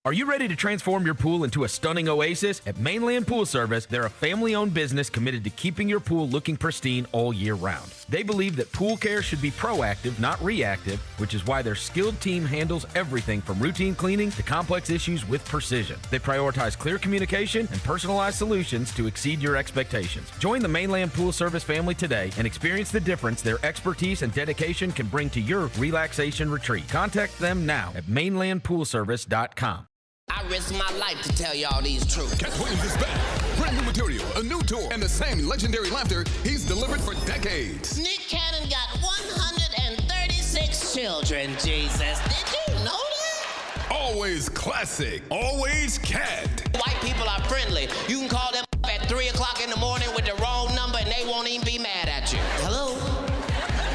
Are you ready to transform your pool into a stunning oasis? At Mainland Pool Service, they're a family-owned business committed to keeping your pool looking pristine all year round. They believe that pool care should be proactive, not reactive, which is why their skilled team handles everything from routine cleaning to complex issues with precision. They prioritize clear communication and personalized solutions to exceed your expectations. Join the Mainland Pool Service family today and experience the difference their expertise and dedication can bring to your relaxation retreat. Contact them now at mainlandpoolservice.com. I risk my life to tell y'all these truths. Cat Williams is back. Brand new material, a new tour, and the same legendary laughter he's delivered for decades. Nick Cannon got 136 children, Jesus. Did you know that? Always classic, always Cat. White people are friendly. You can call them at 3 o'clock in the morning with the wrong number and they won't even be mad at you. Hello?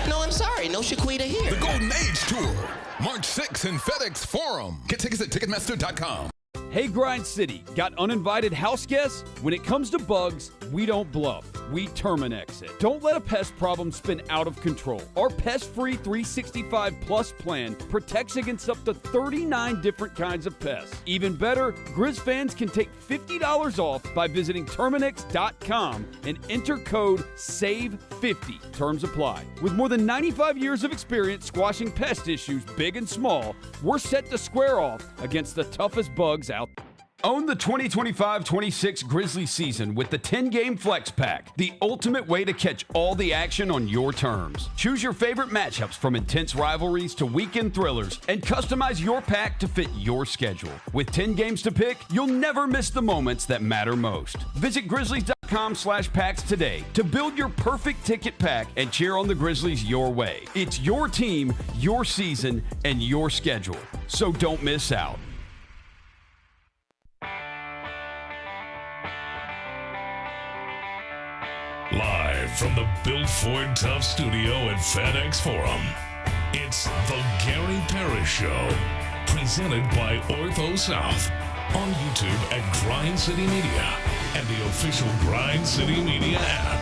No, I'm sorry. No Shaquita here. The Golden Age Tour. March 6th in FedEx Forum. Get tickets at Ticketmaster.com. Hey Grind City, got uninvited house guests? When it comes to bugs, we don't bluff. We Terminex it. Don't let a pest problem spin out of control. Our pest-free 365 Plus plan protects against up to 39 different kinds of pests. Even better, Grizz fans can take $50 off by visiting Terminex.com and enter code SAVE50. Terms apply. With more than 95 years of experience squashing pest issues big and small, we're set to square off against the toughest bugs out there. Own the 2025-26 Grizzly season with the 10-game Flex Pack, the ultimate way to catch all the action on your terms. Choose your favorite matchups from intense rivalries to weekend thrillers and customize your pack to fit your schedule. With 10 games to pick, you'll never miss the moments that matter most. Visit Grizzlies.com/packs today to build your perfect ticket pack and cheer on the Grizzlies your way. It's your team, your season, and your schedule. So don't miss out. Live from the Built Ford Tough studio at FedEx Forum, it's the Gary Parrish Show, presented by Ortho South, on YouTube at Grind City Media and the official Grind City Media app.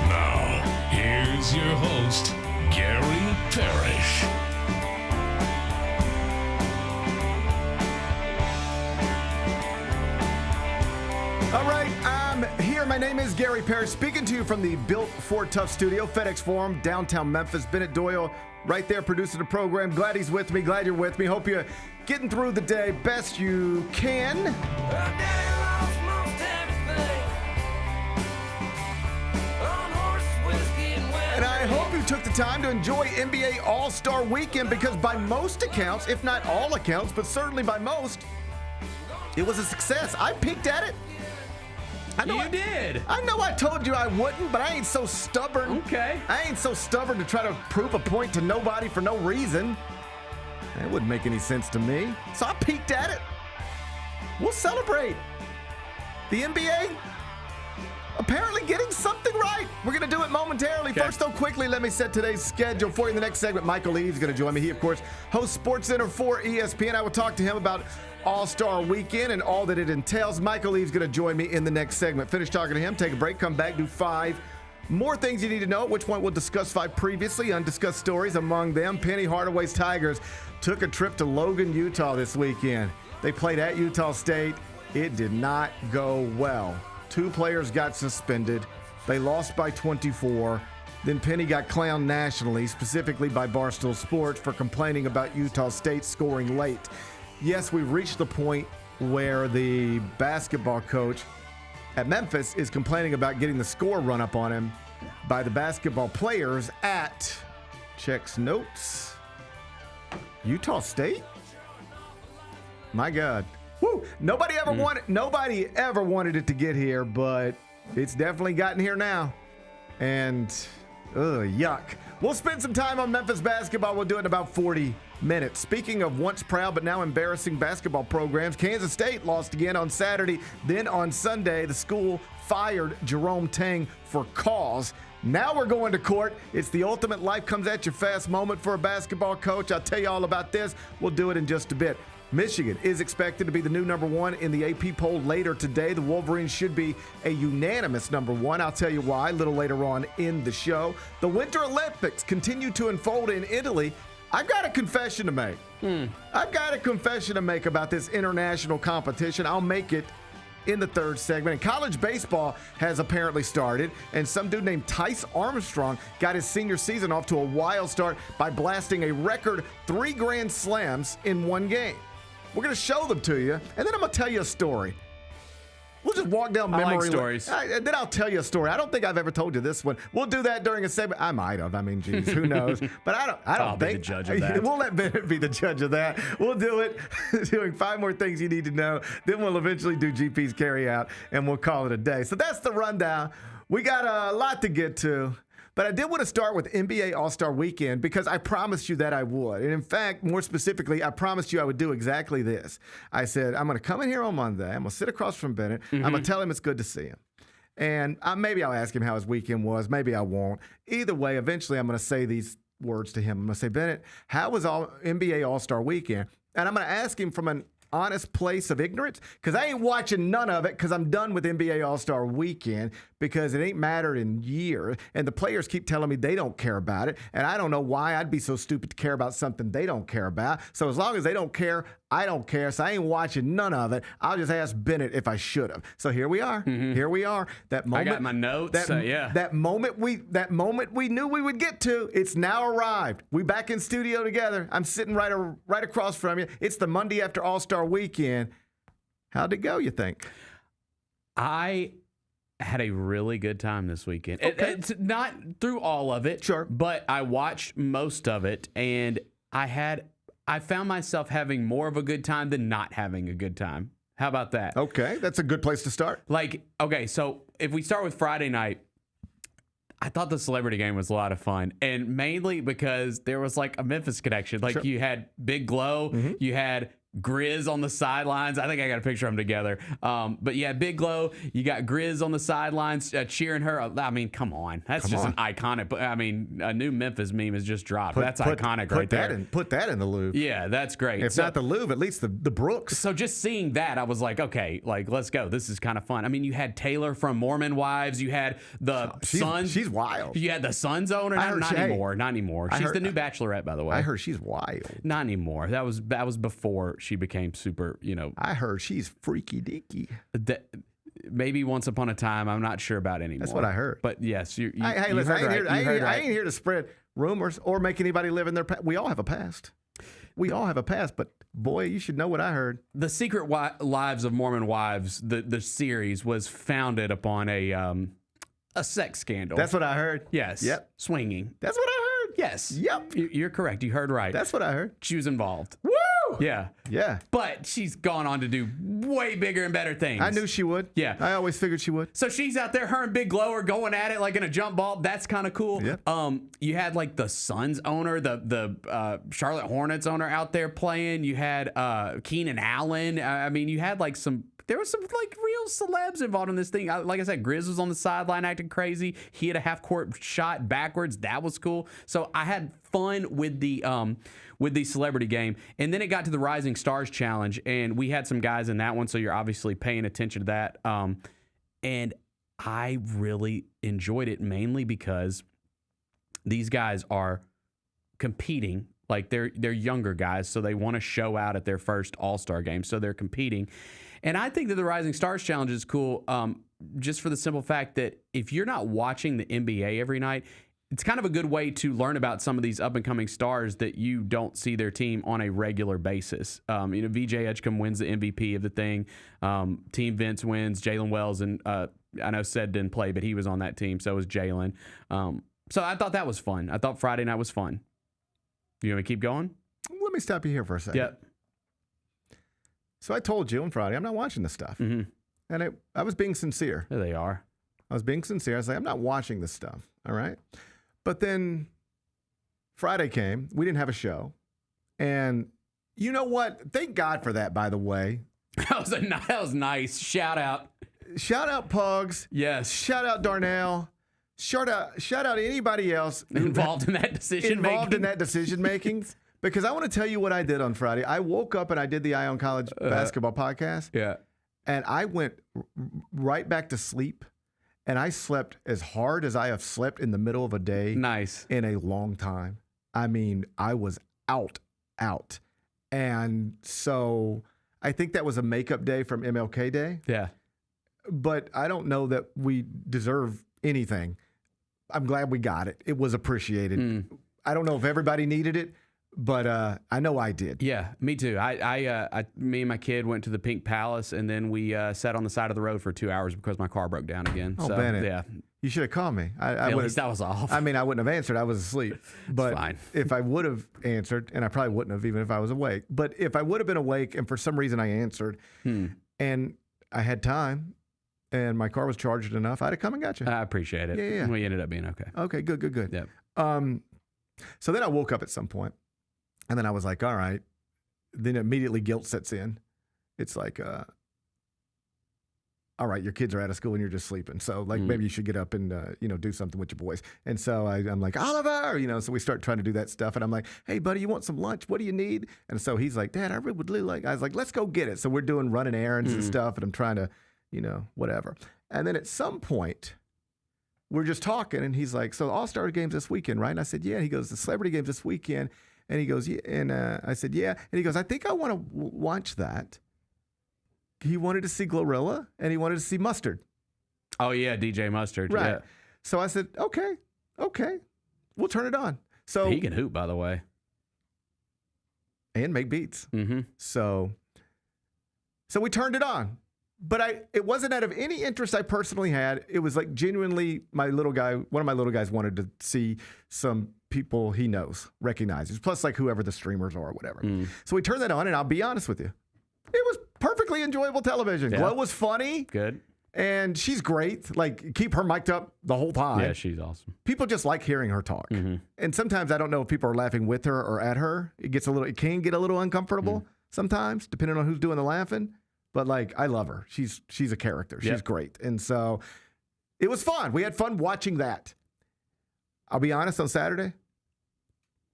Now, here's your host, Gary Parrish. All right, I'm here. My name is Gary Parrish, speaking to you from the Built Ford Tough studio, FedEx Forum, downtown Memphis. Bennett Doyle right there producing the program. Glad he's with me. Glad you're with me. Hope you're getting through the day best you can. And I hope you took the time to enjoy NBA All-Star Weekend because by most accounts, if not all accounts, but certainly by most, it was a success. I peeked at it. I know You did. I know I told you I wouldn't, but I ain't so stubborn. Okay. I ain't so stubborn to try to prove a point to nobody for no reason. That wouldn't make any sense to me. So I peeked at it. We'll celebrate. The NBA apparently getting something right. We're going to do it momentarily. Okay. First, though, quickly, let me set today's schedule for you. In the next segment, Michael Eaves is going to join me. He, of course, hosts SportsCenter for ESPN. I will talk to him about All-Star Weekend and all that it entails. Michael Eaves is going to join me in the next segment. Finish talking to him, take a break, come back, do 5 more things you need to know, at which point we'll discuss 5 previously undiscussed stories. Among them, Penny Hardaway's Tigers took a trip to Logan, Utah this weekend. They played at Utah State. It did not go well. 2 players got suspended. They lost by 24. Then Penny got clowned nationally, specifically by Barstool Sports, for complaining about Utah State scoring late. Yes, we've reached the point where the basketball coach at Memphis is complaining about getting the score run up on him by the basketball players at, checks notes, Utah State? My God. Woo! Nobody ever wanted it to get here, but it's definitely gotten here now. And yuck. We'll spend some time on Memphis basketball. We'll do it in about 40 minutes. Speaking of once proud but now embarrassing basketball programs, Kansas State lost again on Saturday. Then on Sunday, the school fired Jerome Tang for cause. Now we're going to court. It's the ultimate life comes at you fast moment for a basketball coach. I'll tell you all about this. We'll do it in just a bit. Michigan is expected to be the new number 1 in the AP poll later today. The Wolverines should be a unanimous number 1. I'll tell you why a little later on in the show. The Winter Olympics continue to unfold in Italy. I've got a confession to make. I've got a confession to make about this international competition. I'll make it in the third segment. And college baseball has apparently started, and some dude named Tice Armstrong got his senior season off to a wild start by blasting a record 3 grand slams in one game. We're going to show them to you, and then I'm going to tell you a story. We'll just walk down memory lane. stories. Then I'll tell you a story. I don't think I've ever told you this one. We'll do that during a segment. I might have. I mean, geez, who knows? But I don't I'll think. be the judge of that. We'll let Bennett be the judge of that. We'll do it. Doing 5 more things you need to know. Then we'll eventually do GP's carry out, and we'll call it a day. So that's the rundown. We got a lot to get to. But I did want to start with NBA All-Star Weekend because I promised you that I would. And in fact, more specifically, I promised you I would do exactly this. I said, I'm going to come in here on Monday. I'm going to sit across from Bennett. I'm going to tell him it's good to see him. And maybe I'll ask him how his weekend was. Maybe I won't. Either way, eventually I'm going to say these words to him. I'm going to say, Bennett, how was NBA All-Star Weekend? And I'm going to ask him from an honest place of ignorance because I ain't watching none of it because I'm done with NBA All-Star Weekend because it ain't mattered in years. And the players keep telling me they don't care about it. And I don't know why I'd be so stupid to care about something they don't care about. So as long as they don't care, I don't care. So I ain't watching none of it. I'll just ask Bennett if I should have. So here we are. Here we are. That moment. I got my notes. That moment we knew we would get to. It's now arrived. We back in studio together. I'm sitting right across from you. It's the Monday after All-Star Weekend. How'd it go, you think? I had a really good time this weekend. Okay. It's not through all of it, sure, but I watched most of it, and I found myself having more of a good time than not having a good time. How about that? Okay, that's a good place to start. Okay, so if we start with Friday night, I thought the celebrity game was a lot of fun, and mainly because there was like a Memphis connection. Like you had Big Glow, you had Grizz on the sidelines. I think I got a picture of them together. But yeah, Big Glow. You got Grizz on the sidelines cheering her. I mean, come on. That's just an iconic. I mean, a new Memphis meme has just dropped. That's iconic right there. Put that in the Louvre. Yeah, that's great. If not the Louvre, at least the Brooks. So just seeing that, I was like, okay, let's go. This is kind of fun. I mean, you had Taylor from Mormon Wives. You had the Suns. She's wild. You had the Suns owner. Not anymore. She's the new Bachelorette, by the way. I heard she's wild. Not anymore. That was before she became super, I heard she's freaky deaky. Maybe once upon a time. I'm not sure about anymore. That's what I heard. But yes, you hey, listen, heard right. I ain't here to spread rumors or make anybody live in their past. We all have a past. But boy, you should know what I heard. The Secret Lives of Mormon Wives, the series, was founded upon a sex scandal. That's what I heard. Yes. Yep. Swinging. That's what I heard. Yes. Yep. You're correct. You heard right. That's what I heard. She was involved. Woo! Yeah. Yeah. But she's gone on to do way bigger and better things. I knew she would. Yeah. I always figured she would. So she's out there, her and Big Glow are going at it like in a jump ball. That's kind of cool. Yep. You had like the Suns owner, the Charlotte Hornets owner out there playing. You had Keenan Allen. I mean, you had like there was some like real celebs involved in this thing. Like I said, Grizz was on the sideline acting crazy. He had a half-court shot backwards. That was cool. So I had fun with the celebrity game. And then it got to the Rising Stars Challenge, and we had some guys in that one, so you're obviously paying attention to that. And I really enjoyed it, mainly because these guys are competing. Like they're younger guys, so they want to show out at their first All-Star game, so they're competing. And I think that the Rising Stars Challenge is cool just for the simple fact that if you're not watching the NBA every night, it's kind of a good way to learn about some of these up-and-coming stars that you don't see their team on a regular basis. VJ Edgecombe wins the MVP of the thing. Team Vince wins. Jalen Wells, and I know Sed didn't play, but he was on that team, so was Jalen. So I thought that was fun. I thought Friday night was fun. You want me to keep going? Let me stop you here for a second. Yep. So I told you on Friday, I'm not watching this stuff. And I was being sincere. There they are. I was being sincere. I was like, I'm not watching this stuff. All right. But then Friday came. We didn't have a show. And you know what? Thank God for that, by the way. That was nice. Shout out. Shout out Pugs. Yes. Shout out Darnell. Shout out anybody else involved in that decision making. Because I want to tell you what I did on Friday. I woke up and I did the Eye on College basketball podcast. Yeah. And I went right back to sleep. And I slept as hard as I have slept in the middle of a day. Nice. In a long time. I mean, I was out. And so I think that was a makeup day from MLK Day. Yeah. But I don't know that we deserve anything. I'm glad we got it. It was appreciated. I don't know if everybody needed it, but I know I did. Yeah, me too. Me and my kid went to the Pink Palace, and then we sat on the side of the road for 2 hours because my car broke down again. Oh, so, Bennett. yeah. You should have called me. At least that was off. I mean, I wouldn't have answered. I was asleep. But fine. If I would have answered, and I probably wouldn't have even if I was awake, but if I would have been awake and for some reason I answered and I had time and my car was charged enough, I'd have come and got you. I appreciate it. Yeah. We ended up being okay. Okay, good. Yep. So then I woke up at some point, and then I was like, all right. Then immediately guilt sets in. It's like, all right, your kids are out of school and you're just sleeping. So like maybe you should get up and do something with your boys. And so I'm like, Oliver, so we start trying to do that stuff. And I'm like, hey, buddy, you want some lunch? What do you need? And so he's like, Dad, I really would like. I was like, let's go get it. So we're running errands and stuff, and I'm trying to, whatever. And then at some point, we're just talking, and he's like, so All-Star games this weekend, right? And I said, yeah. He goes, the celebrity games this weekend. And he goes, yeah. And I said, yeah. And he goes, I think I want to watch that. He wanted to see Glorilla, and he wanted to see Mustard. Oh, yeah, DJ Mustard. Right. Yeah. So I said, okay, we'll turn it on. So He can hoop, by the way. And make beats. Mm-hmm. So we turned it on. But it wasn't out of any interest I personally had. It was like genuinely one of my little guys wanted to see some people he knows, recognizes, plus like whoever the streamers are or whatever. So we turned that on, and I'll be honest with you. It was perfectly enjoyable television. Yeah. Glow was funny. Good. And she's great. Like, keep her mic'd up the whole time. Yeah, she's awesome. People just like hearing her talk. And sometimes I don't know if people are laughing with her or at her. It can get a little uncomfortable sometimes, depending on who's doing the laughing. But like, I love her. She's a character. She's great. And so it was fun. We had fun watching that. I'll be honest, on Saturday,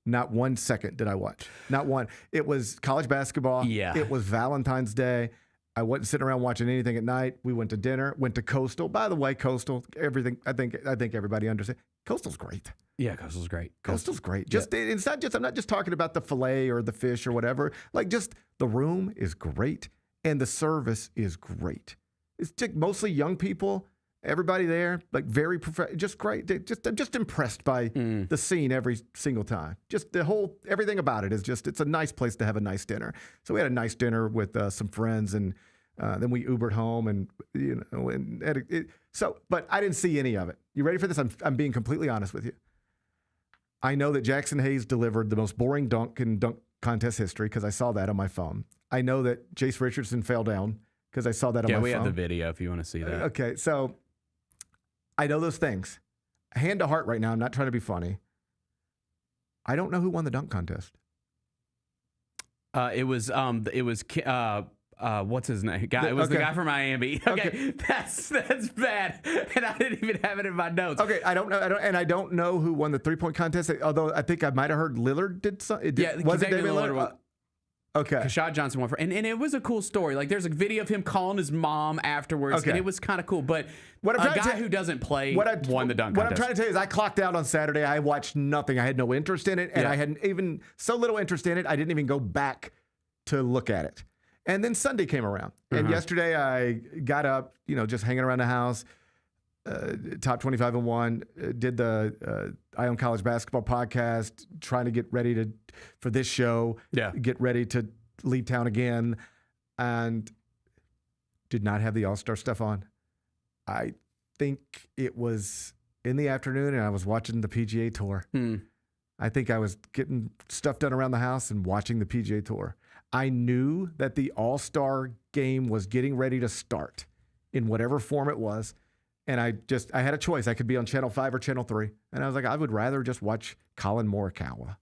not 1 second did I watch. Not one. It was college basketball. Yeah. It was Valentine's Day. I wasn't sitting around watching anything at night. We went to dinner, went to Coastal. By the way, Coastal, everything, I think everybody understands. Coastal's great. Yeah, Coastal's great. Coastal's great. It's not just, I'm not just talking about the filet or the fish or whatever. Like, just the room is great and the service is great. It's just mostly young people. Everybody there, like very just great. I'm just impressed by the scene every single time. Just everything about it is it's a nice place to have a nice dinner. So we had a nice dinner with some friends, and then we Ubered home, but I didn't see any of it. You ready for this? I'm being completely honest with you. I know that Jackson Hayes delivered the most boring dunk in dunk contest history because I saw that on my phone. I know that Jace Richardson fell down because I saw that on my phone. Yeah, we have the video if you want to see that. Okay, so I know those things. Hand to heart right now, I'm not trying to be funny. I don't know who won the dunk contest. It was what's his name? It was the guy from Miami. Okay. That's bad. And I didn't even have it in my notes. Okay, I don't know who won the 3-point contest. Although I think I might have heard Lillard did something. Was it David Lillard? Okay. Kashad Johnson won and it was a cool story. Like, there's a video of him calling his mom afterwards, and it was kind of cool. But who doesn't play won the dunk contest. What I'm trying to tell you is I clocked out on Saturday. I watched nothing. I had no interest in it, and I had even so little interest in it, I didn't even go back to look at it. And then Sunday came around, and yesterday I got up, just hanging around the house, top 25 and 1, did the I Own College Basketball podcast, trying to get ready for this show, get ready to leave town again, and did not have the All-Star stuff on. I think it was in the afternoon, and I was watching the PGA Tour. I think I was getting stuff done around the house and watching the PGA Tour. I knew that the All-Star game was getting ready to start in whatever form it was. And I had a choice. I could be on Channel 5 or Channel 3. And I was like, I would rather just watch Colin Morikawa.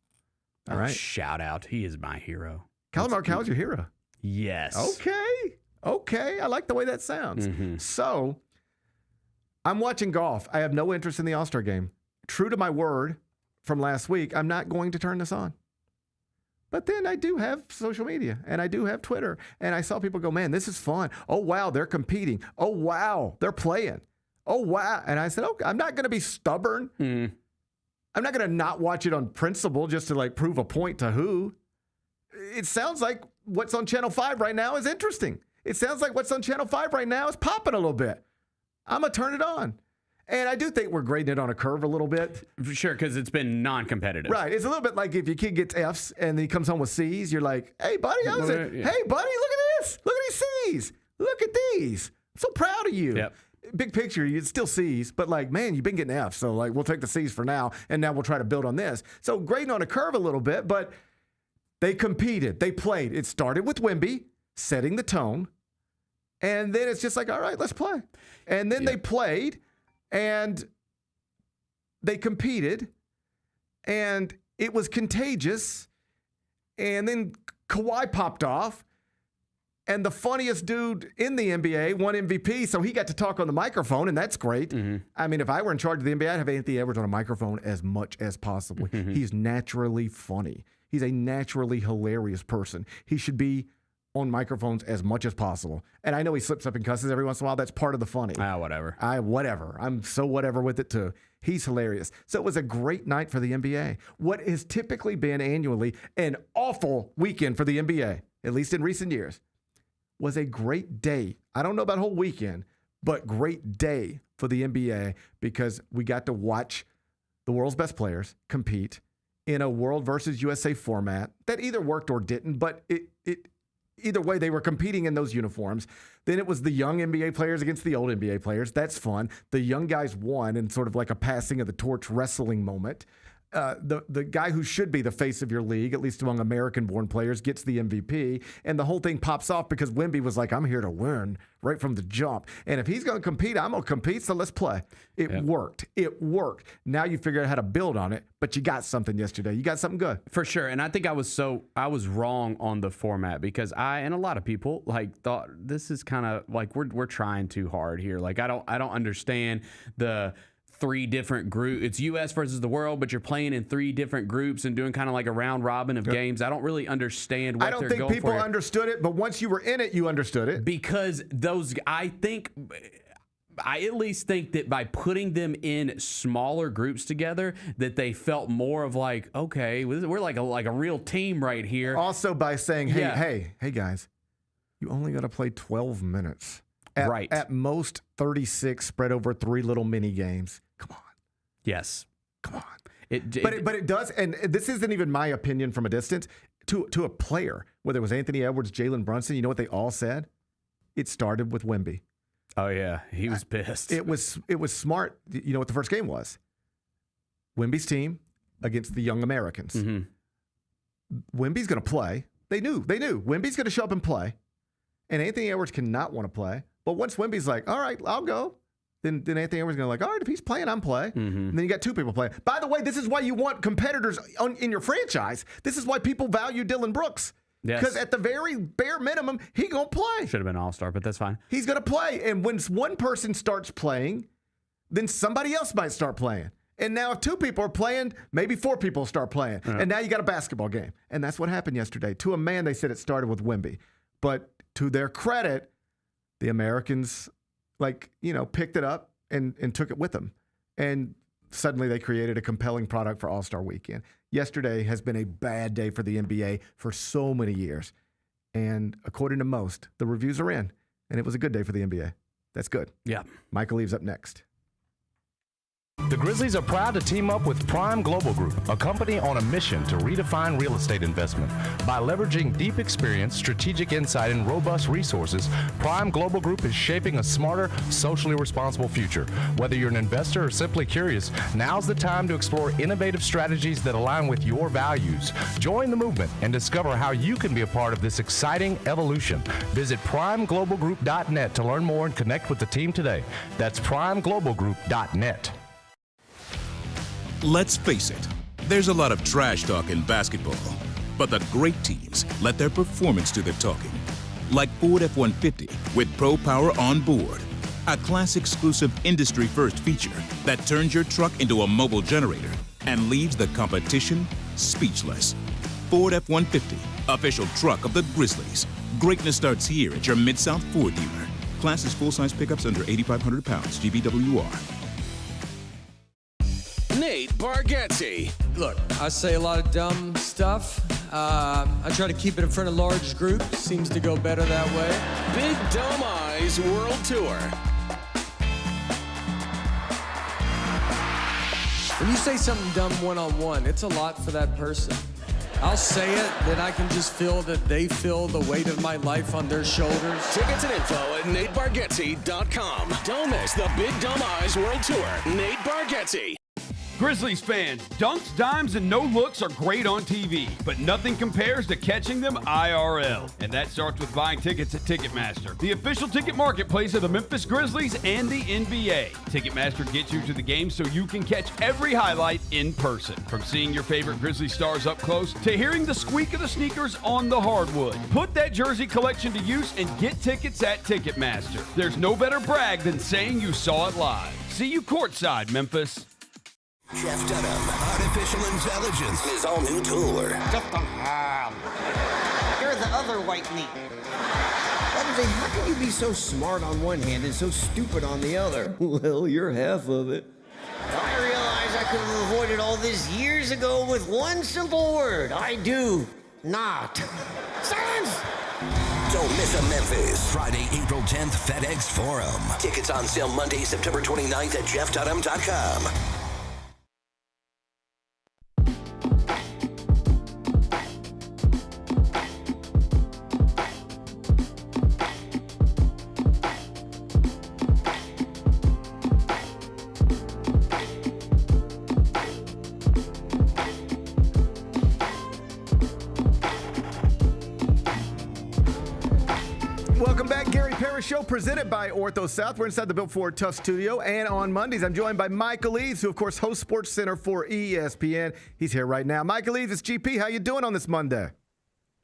All right. Shout out. He is my hero. Colin Morikawa's your hero. Yes. Okay. I like the way that sounds. So I'm watching golf. I have no interest in the All-Star game. True to my word from last week, I'm not going to turn this on. But then I do have social media, and I do have Twitter. And I saw people go, man, this is fun. Oh, wow, they're competing. Oh, wow, they're playing. Oh, wow. And I said, okay, I'm not going to be stubborn. I'm not going to not watch it on principle just to like prove a point to who. It sounds like what's on Channel 5 right now is interesting. It sounds like what's on Channel 5 right now is popping a little bit. I'm going to turn it on. And I do think we're grading it on a curve a little bit. Sure, because it's been non-competitive. Right. It's a little bit like if your kid gets Fs and he comes home with Cs, you're like, hey, buddy, hey, buddy, look at this. Look at these Cs. Look at these. I'm so proud of you. Yep. Big picture, it's still C's, but like, man, you've been getting F's. So like, we'll take the C's for now, and now we'll try to build on this. So grading on a curve a little bit, but they competed. They played. It started with Wemby setting the tone, and then it's just like, all right, let's play. And then they played, and they competed, and it was contagious. And then Kawhi popped off. And the funniest dude in the NBA won MVP, so he got to talk on the microphone, and that's great. Mm-hmm. I mean, if I were in charge of the NBA, I'd have Anthony Edwards on a microphone as much as possible. Mm-hmm. He's naturally funny. He's a naturally hilarious person. He should be on microphones as much as possible. And I know he slips up and cusses every once in a while. That's part of the funny. Whatever. Whatever. I'm so whatever with it, too. He's hilarious. So it was a great night for the NBA. What has typically been annually an awful weekend for the NBA, at least in recent years, was a great day. I don't know about whole weekend, but great day for the NBA because we got to watch the world's best players compete in a World versus USA format that either worked or didn't, but either way, they were competing in those uniforms. Then it was the young NBA players against the old NBA players. That's fun. The young guys won in sort of like a passing of the torch wrestling moment. The guy who should be the face of your league, at least among American-born players, gets the MVP, and the whole thing pops off because Wemby was like, I'm here to win right from the jump. And if he's going to compete, I'm going to compete, so let's play. It worked. It worked. Now you figure out how to build on it, but you got something yesterday. You got something good. For sure. And I think I was wrong on the format because and a lot of people thought this is kind of like we're trying too hard here. Like I don't understand the 3 different groups. It's U.S. versus the world, but you're playing in 3 different groups and doing kind of like a round robin of games. I don't really understand what they're going for. I don't think people understood it, but once you were in it, you understood it. Because I at least think that by putting them in smaller groups together, that they felt more of like, okay, we're like a real team right here. Also by saying, hey guys, you only got to play 12 minutes. At most 36 spread over 3 little mini games. Come on. Yes. Come on. But it does, and this isn't even my opinion from a distance, to a player, whether it was Anthony Edwards, Jalen Brunson, you know what they all said? It started with Wemby. Oh, yeah. He was pissed. It was smart. You know what the first game was? Wemby's team against the Young Americans. Mm-hmm. Wemby's going to play. They knew. Wemby's going to show up and play. And Anthony Edwards cannot want to play. But once Wemby's like, all right, I'll go, then Anthony Edwards is going to all right, if he's playing, I'm playing. Mm-hmm. And then you got 2 people playing. By the way, this is why you want competitors in your franchise. This is why people value Dillon Brooks. Yes. Because at the very bare minimum, he going to play. Should have been all-star, but that's fine. He's going to play. And when one person starts playing, then somebody else might start playing. And now if 2 people are playing, maybe 4 people start playing. Yeah. And now you got a basketball game. And that's what happened yesterday. To a man, they said it started with Wemby. But to their credit, the Americans, picked it up and took it with them. And suddenly they created a compelling product for All-Star Weekend. Yesterday has been a bad day for the NBA for so many years. And according to most, the reviews are in. And it was a good day for the NBA. That's good. Yeah. Michael Eaves up next. The Grizzlies are proud to team up with Prime Global Group, a company on a mission to redefine real estate investment. By leveraging deep experience, strategic insight, and robust resources, Prime Global Group is shaping a smarter, socially responsible future. Whether you're an investor or simply curious, now's the time to explore innovative strategies that align with your values. Join the movement and discover how you can be a part of this exciting evolution. Visit primeglobalgroup.net to learn more and connect with the team today. That's primeglobalgroup.net. Let's face it, there's a lot of trash talk in basketball, but the great teams let their performance do the talking. Like Ford F-150 with Pro Power on board, a class-exclusive industry-first feature that turns your truck into a mobile generator and leaves the competition speechless. Ford F-150, official truck of the Grizzlies. Greatness starts here at your Mid-South Ford dealer. Class is full-size pickups under 8,500 pounds, GVWR. Nate Bargatze. Look, I say a lot of dumb stuff. I try to keep it in front of large groups. Seems to go better that way. Big Dumb Eyes World Tour. When you say something dumb one-on-one, it's a lot for that person. I'll say it, then I can just feel that they feel the weight of my life on their shoulders. Tickets and info at NateBargatze.com. Don't miss the Big Dumb Eyes World Tour. Nate Bargatze. Grizzlies fans, dunks, dimes, and no-looks are great on TV, but nothing compares to catching them IRL. And that starts with buying tickets at Ticketmaster, the official ticket marketplace of the Memphis Grizzlies and the NBA. Ticketmaster gets you to the game so you can catch every highlight in person. From seeing your favorite Grizzly stars up close to hearing the squeak of the sneakers on the hardwood. Put that jersey collection to use and get tickets at Ticketmaster. There's no better brag than saying you saw it live. See you courtside, Memphis. Jeff Dunham, Artificial Intelligence, his all-new tour. You're the other white meat. How can you be so smart on one hand and so stupid on the other? Well, you're half of it. I realize I could have avoided all this years ago with one simple word. I do not. Silence! Don't miss a Memphis. Friday, April 10th, FedEx Forum. Tickets on sale Monday, September 29th at JeffDunham.com. Welcome back, Gary Parrish Show, presented by Ortho South. We're inside the Built Ford Tough Studio, and on Mondays, I'm joined by Michael Eaves, who, of course, hosts Sports Center for ESPN. He's here right now. Michael Eaves, it's GP. How you doing on this Monday?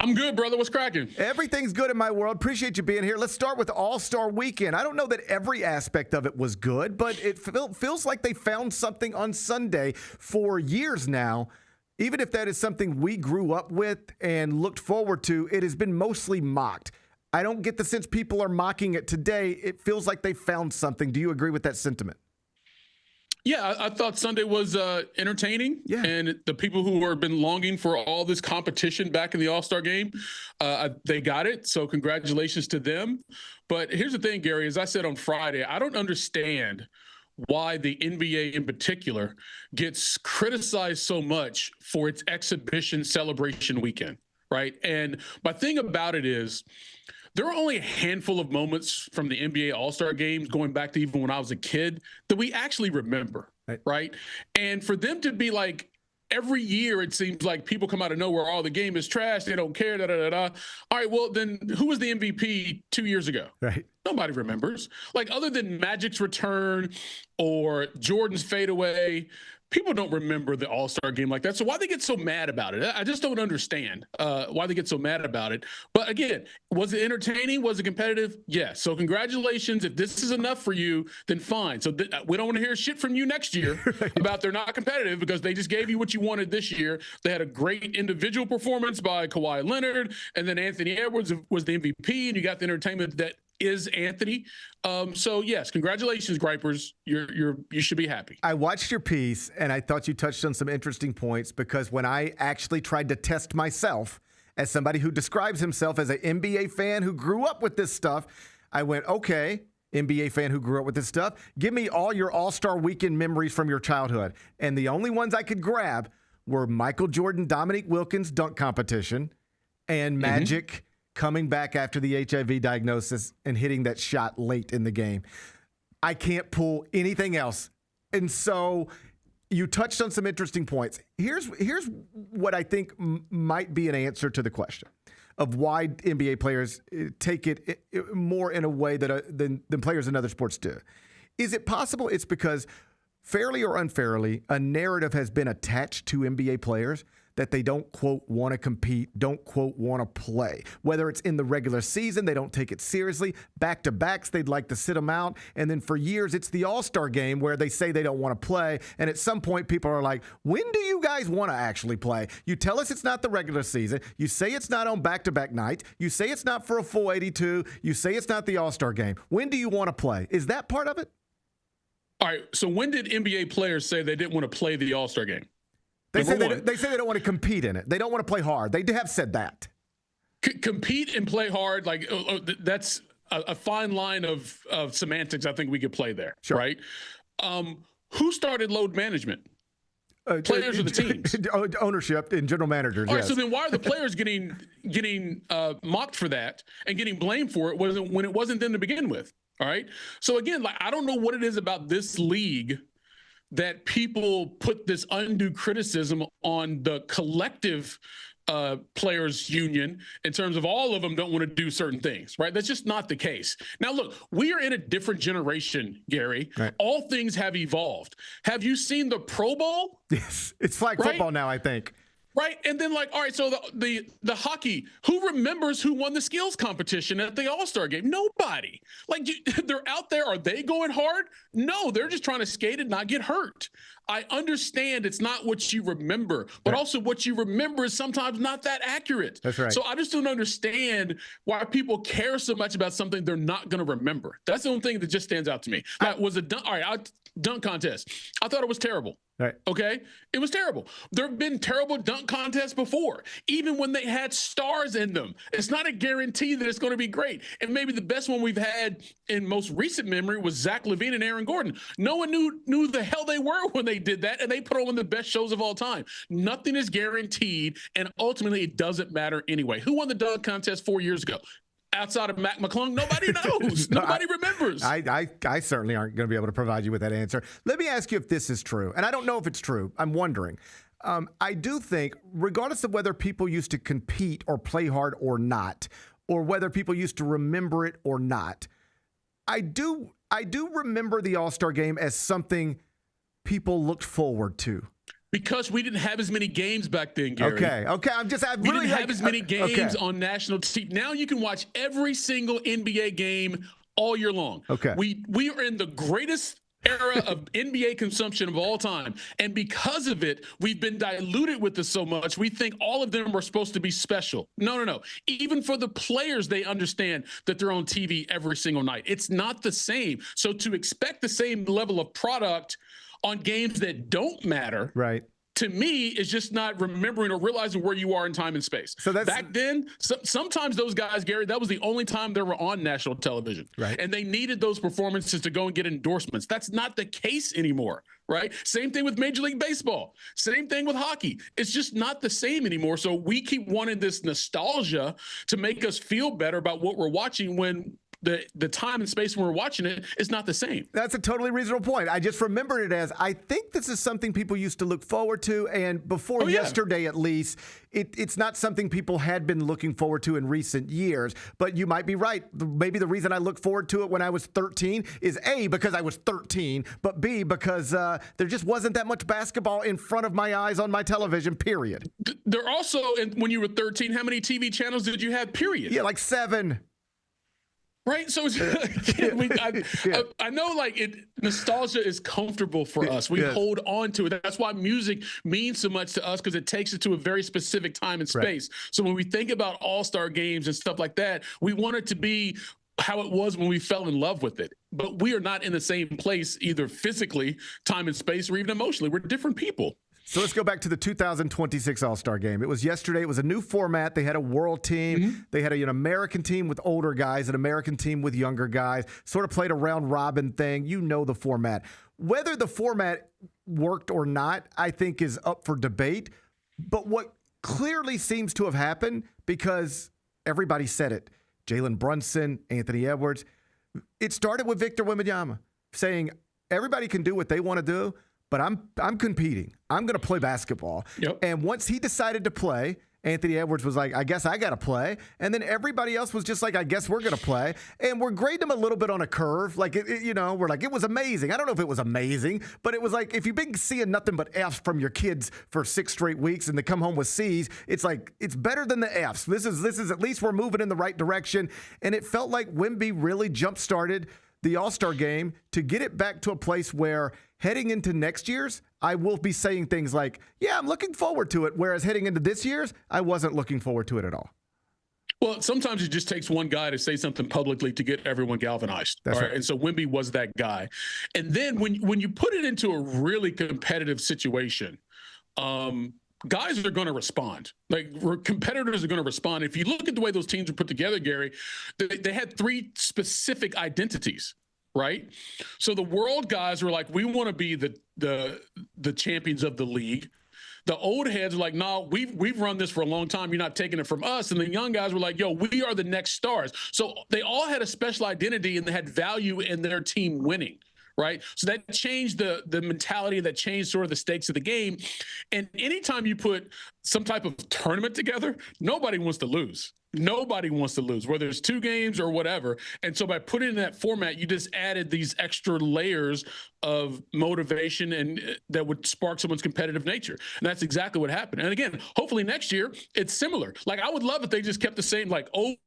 I'm good, brother. What's cracking? Everything's good in my world. Appreciate you being here. Let's start with All-Star Weekend. I don't know that every aspect of it was good, but it feels like they found something on Sunday for years now. Even if that is something we grew up with and looked forward to, it has been mostly mocked. I don't get the sense people are mocking it today. It feels like they found something. Do you agree with that sentiment? Yeah, I thought Sunday was entertaining. Yeah. And the people who have been longing for all this competition back in the All-Star game, they got it. So congratulations to them. But here's the thing, Gary, as I said on Friday, I don't understand why the NBA in particular gets criticized so much for its exhibition celebration weekend, right? And my thing about it is, there are only a handful of moments from the NBA All-Star games going back to even when I was a kid that we actually remember, right? And for them to be like, every year it seems like people come out of nowhere, oh, the game is trash, they don't care, da-da-da-da. All right, well, then who was the MVP 2 years ago? Right. Nobody remembers. Like, other than Magic's return or Jordan's fadeaway, people don't remember the All-Star game like that. So why they get so mad about it? I just don't understand why they get so mad about it. But again, was it entertaining? Was it competitive? Yes. So congratulations. If this is enough for you, then fine. So we don't want to hear shit from you next year about they're not competitive because they just gave you what you wanted this year. They had a great individual performance by Kawhi Leonard, and then Anthony Edwards was the MVP, and you got the entertainment that is Anthony. So yes, congratulations, Gripers. You should be happy. I watched your piece and I thought you touched on some interesting points because when I actually tried to test myself as somebody who describes himself as an NBA fan who grew up with this stuff, I went, okay, NBA fan who grew up with this stuff, give me all your All-Star Weekend memories from your childhood. And the only ones I could grab were Michael Jordan, Dominique Wilkins dunk competition and Magic coming back after the HIV diagnosis and hitting that shot late in the game. I can't pull anything else. And so you touched on some interesting points. Here's what I think might be an answer to the question of why NBA players take it more in a way that than players in other sports do. Is it possible it's because, fairly or unfairly, a narrative has been attached to NBA players that they don't, quote, want to compete, don't, quote, want to play. Whether it's in the regular season, they don't take it seriously. Back-to-backs, they'd like to sit them out. And then for years, it's the All-Star game where they say they don't want to play. And at some point, people are like, when do you guys want to actually play? You tell us it's not the regular season. You say it's not on back-to-back nights. You say it's not for a full 82. You say it's not the All-Star game. When do you want to play? Is that part of it? All right. So when did NBA players say they didn't want to play the All-Star game? They say they don't want to compete in it. They don't want to play hard. They have said that. Compete and play hard, like that's a fine line of semantics. I think we could play there, sure. Right? Who started load management? Players or the teams? Ownership and general managers. All right, yes. so then why are the players getting mocked for that and getting blamed for it when it wasn't them to begin with? All right. So again, like I don't know what it is about this league that people put this undue criticism on the collective players union in terms of all of them don't want to do certain things, right? That's just not the case. Now, look, we are in a different generation, Gary. Right. All things have evolved. Have you seen the Pro Bowl? Yes, it's flag football now, I think. Right. And then all right, so the hockey, who remembers who won the skills competition at the All-Star game? Nobody. They're out there. Are they going hard? No, they're just trying to skate and not get hurt. I understand it's not what you remember, but also what you remember is sometimes not that accurate. That's right. So I just don't understand why people care so much about something they're not going to remember. That's the only thing that just stands out to me. Dunk contest. I thought it was terrible. Right. Okay. It was terrible. There have been terrible dunk contests before, even when they had stars in them. It's not a guarantee that it's going to be great. And maybe the best one we've had in most recent memory was Zach LaVine and Aaron Gordon. No one knew the hell they were when they did that, and they put on one of the best shows of all time. Nothing is guaranteed, and ultimately it doesn't matter anyway. Who won the dunk contest 4 years ago? Outside of Mac McClung, nobody knows. Nobody remembers. I certainly aren't going to be able to provide you with that answer. Let me ask you if this is true. And I don't know if it's true. I'm wondering. I do think, regardless of whether people used to compete or play hard or not, or whether people used to remember it or not, I do remember the All-Star game as something people looked forward to. Because we didn't have as many games back then, Gary. Okay. We didn't have as many games on national TV. Now you can watch every single NBA game all year long. Okay. We are in the greatest era of NBA consumption of all time. And because of it, we've been diluted with this so much. We think all of them were supposed to be special. No. Even for the players, they understand that they're on TV every single night. It's not the same. So to expect the same level of product on games that don't matter, right, to me, is just not remembering or realizing where you are in time and space. So that's back then, sometimes those guys, Gary, that was the only time they were on national television. Right. And they needed those performances to go and get endorsements. That's not the case anymore, right? Same thing with Major League Baseball. Same thing with hockey. It's just not the same anymore. So we keep wanting this nostalgia to make us feel better about what we're watching when the time and space when we're watching it is not the same. That's a totally reasonable point. I just remembered it as, I think this is something people used to look forward to, and before yesterday at least, it's not something people had been looking forward to in recent years. But you might be right. Maybe the reason I looked forward to it when I was 13 is A, because I was 13, but B, because there just wasn't that much basketball in front of my eyes on my television, period. There also, when you were 13, how many TV channels did you have, period? Yeah, like 7. Right. So I know nostalgia is comfortable for us. We hold on to it. That's why music means so much to us, because it takes it to a very specific time and space. Right. So when we think about all-star games and stuff like that, we want it to be how it was when we fell in love with it. But we are not in the same place, either physically, time and space, or even emotionally. We're different people. So let's go back to the 2026 All-Star Game. It was yesterday. It was a new format. They had a world team. Mm-hmm. They had an American team with older guys, an American team with younger guys, sort of played a round-robin thing. You know the format. Whether the format worked or not, I think is up for debate. But what clearly seems to have happened, because everybody said it, Jalen Brunson, Anthony Edwards, it started with Victor Wembanyama saying everybody can do what they want to do, but I'm competing. I'm going to play basketball. Yep. And once he decided to play, Anthony Edwards was like, I guess I got to play. And then everybody else was just like, I guess we're going to play. And we're grading him a little bit on a curve. Like, we're like, it was amazing. I don't know if it was amazing, but it was like, if you've been seeing nothing but Fs from your kids for 6 straight weeks and they come home with Cs, it's like, it's better than the Fs. This is at least we're moving in the right direction. And it felt like Wemby really jump-started the All-Star game to get it back to a place where heading into next year's, I will be saying things like, yeah, I'm looking forward to it. Whereas heading into this year's, I wasn't looking forward to it at all. Well, sometimes it just takes one guy to say something publicly to get everyone galvanized. That's all right. And so Wemby was that guy. And then when you put it into a really competitive situation, guys are going to respond. Competitors are going to respond. If you look at the way those teams were put together, Gary, they had three specific identities, right? So the world guys were like, we want to be the champions of the league. The old heads are like, no, we've run this for a long time. You're not taking it from us. And the young guys were like, yo, we are the next stars. So they all had a special identity and they had value in their team winning. Right. So that changed the mentality, that changed sort of the stakes of the game. And anytime you put some type of tournament together, nobody wants to lose. Nobody wants to lose, whether it's 2 games or whatever. And so by putting in that format, you just added these extra layers of motivation and that would spark someone's competitive nature. And that's exactly what happened. And again, hopefully next year it's similar. Like I would love if they just kept the same, like old,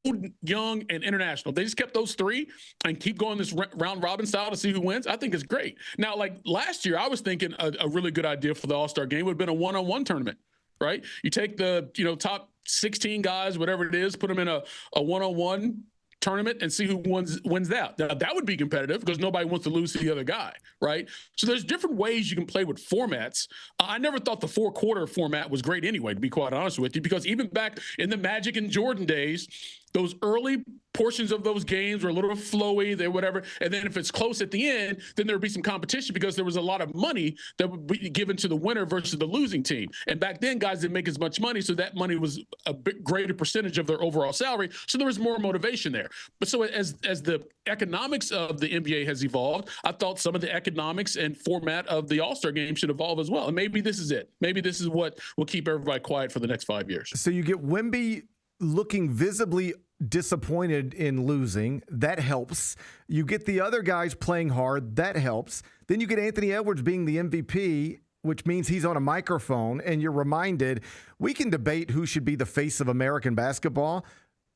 young, and international. They just kept those 3 and keep going this round robin style to see who wins. I think it's great. Now, like last year, I was thinking a really good idea for the All-Star game would have been a one-on-one tournament, right? You take the, top 16 guys, whatever it is, put them in a one-on-one tournament and see who wins that. Now, that would be competitive because nobody wants to lose to the other guy, right? So there's different ways you can play with formats. I never thought the 4-quarter format was great anyway, to be quite honest with you, because even back in the Magic and Jordan days, those early portions of those games were a little flowy, they whatever. And then if it's close at the end, then there would be some competition because there was a lot of money that would be given to the winner versus the losing team. And back then, guys didn't make as much money, so that money was a bit greater percentage of their overall salary. So there was more motivation there. But so as the economics of the NBA has evolved, I thought some of the economics and format of the All-Star game should evolve as well. And maybe this is it. Maybe this is what will keep everybody quiet for the next 5 years. So you get Wemby looking visibly disappointed in losing. That helps. You get the other guys playing hard. That helps. Then you get Anthony Edwards being the MVP, which means he's on a microphone, and you're reminded we can debate who should be the face of American basketball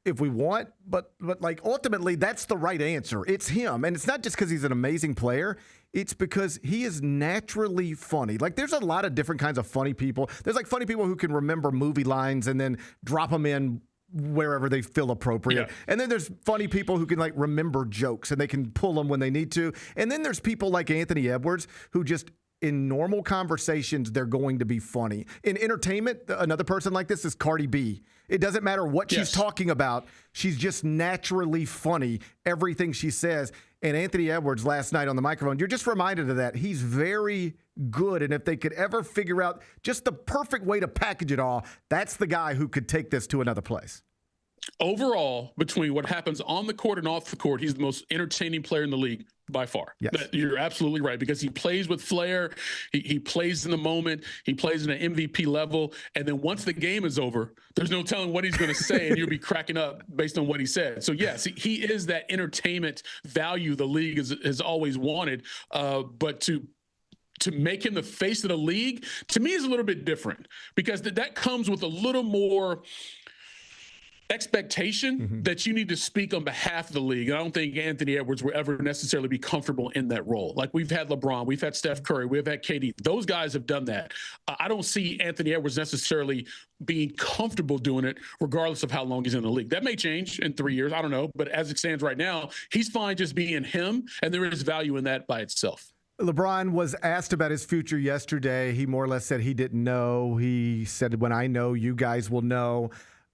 if we want, but like ultimately that's the right answer. It's him. And it's not just because he's an amazing player. It's because he is naturally funny. Like there's a lot of different kinds of funny people. There's like funny people who can remember movie lines and then drop them in wherever they feel appropriate. Yeah. And then there's funny people who can like remember jokes and they can pull them when they need to. And then there's people like Anthony Edwards who just in normal conversations, they're going to be funny. In entertainment, another person like this is Cardi B. It doesn't matter what she's talking about. She's just naturally funny, everything she says. And Anthony Edwards last night on the microphone, you're just reminded of that. He's very good. And if they could ever figure out just the perfect way to package it all, that's the guy who could take this to another place. Overall, between what happens on the court and off the court, he's the most entertaining player in the league by far. Yes. You're absolutely right, because he plays with flair. He plays in the moment. He plays in an MVP level. And then once the game is over, there's no telling what he's going to say, and you'll be cracking up based on what he said. So, yes, he is that entertainment value the league has always wanted. But to make him the face of the league, to me, is a little bit different, because that comes with a little more expectation that you need to speak on behalf of the league. And I don't think Anthony Edwards will ever necessarily be comfortable in that role. Like we've had LeBron, we've had Steph Curry, we've had KD. Those guys have done that. I don't see Anthony Edwards necessarily being comfortable doing it regardless of how long he's in the league. That may change in 3 years. I don't know. But as it stands right now, he's fine just being him. And there is value in that by itself. LeBron was asked about his future yesterday. He more or less said he didn't know. He said, when I know, you guys will know.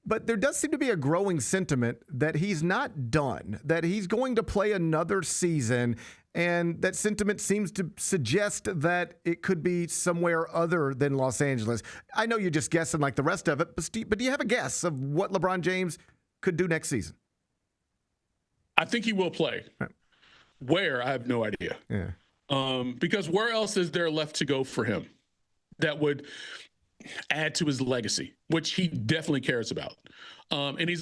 But there does seem to be a growing sentiment that he's not done, that he's going to play another season, and that sentiment seems to suggest that it could be somewhere other than Los Angeles. I know you're just guessing like the rest of it, but do you have a guess of what LeBron James could do next season? I think he will play. Where, I have no idea. Yeah. Because where else is there left to go for him that would add to his legacy, which he definitely cares about. And he's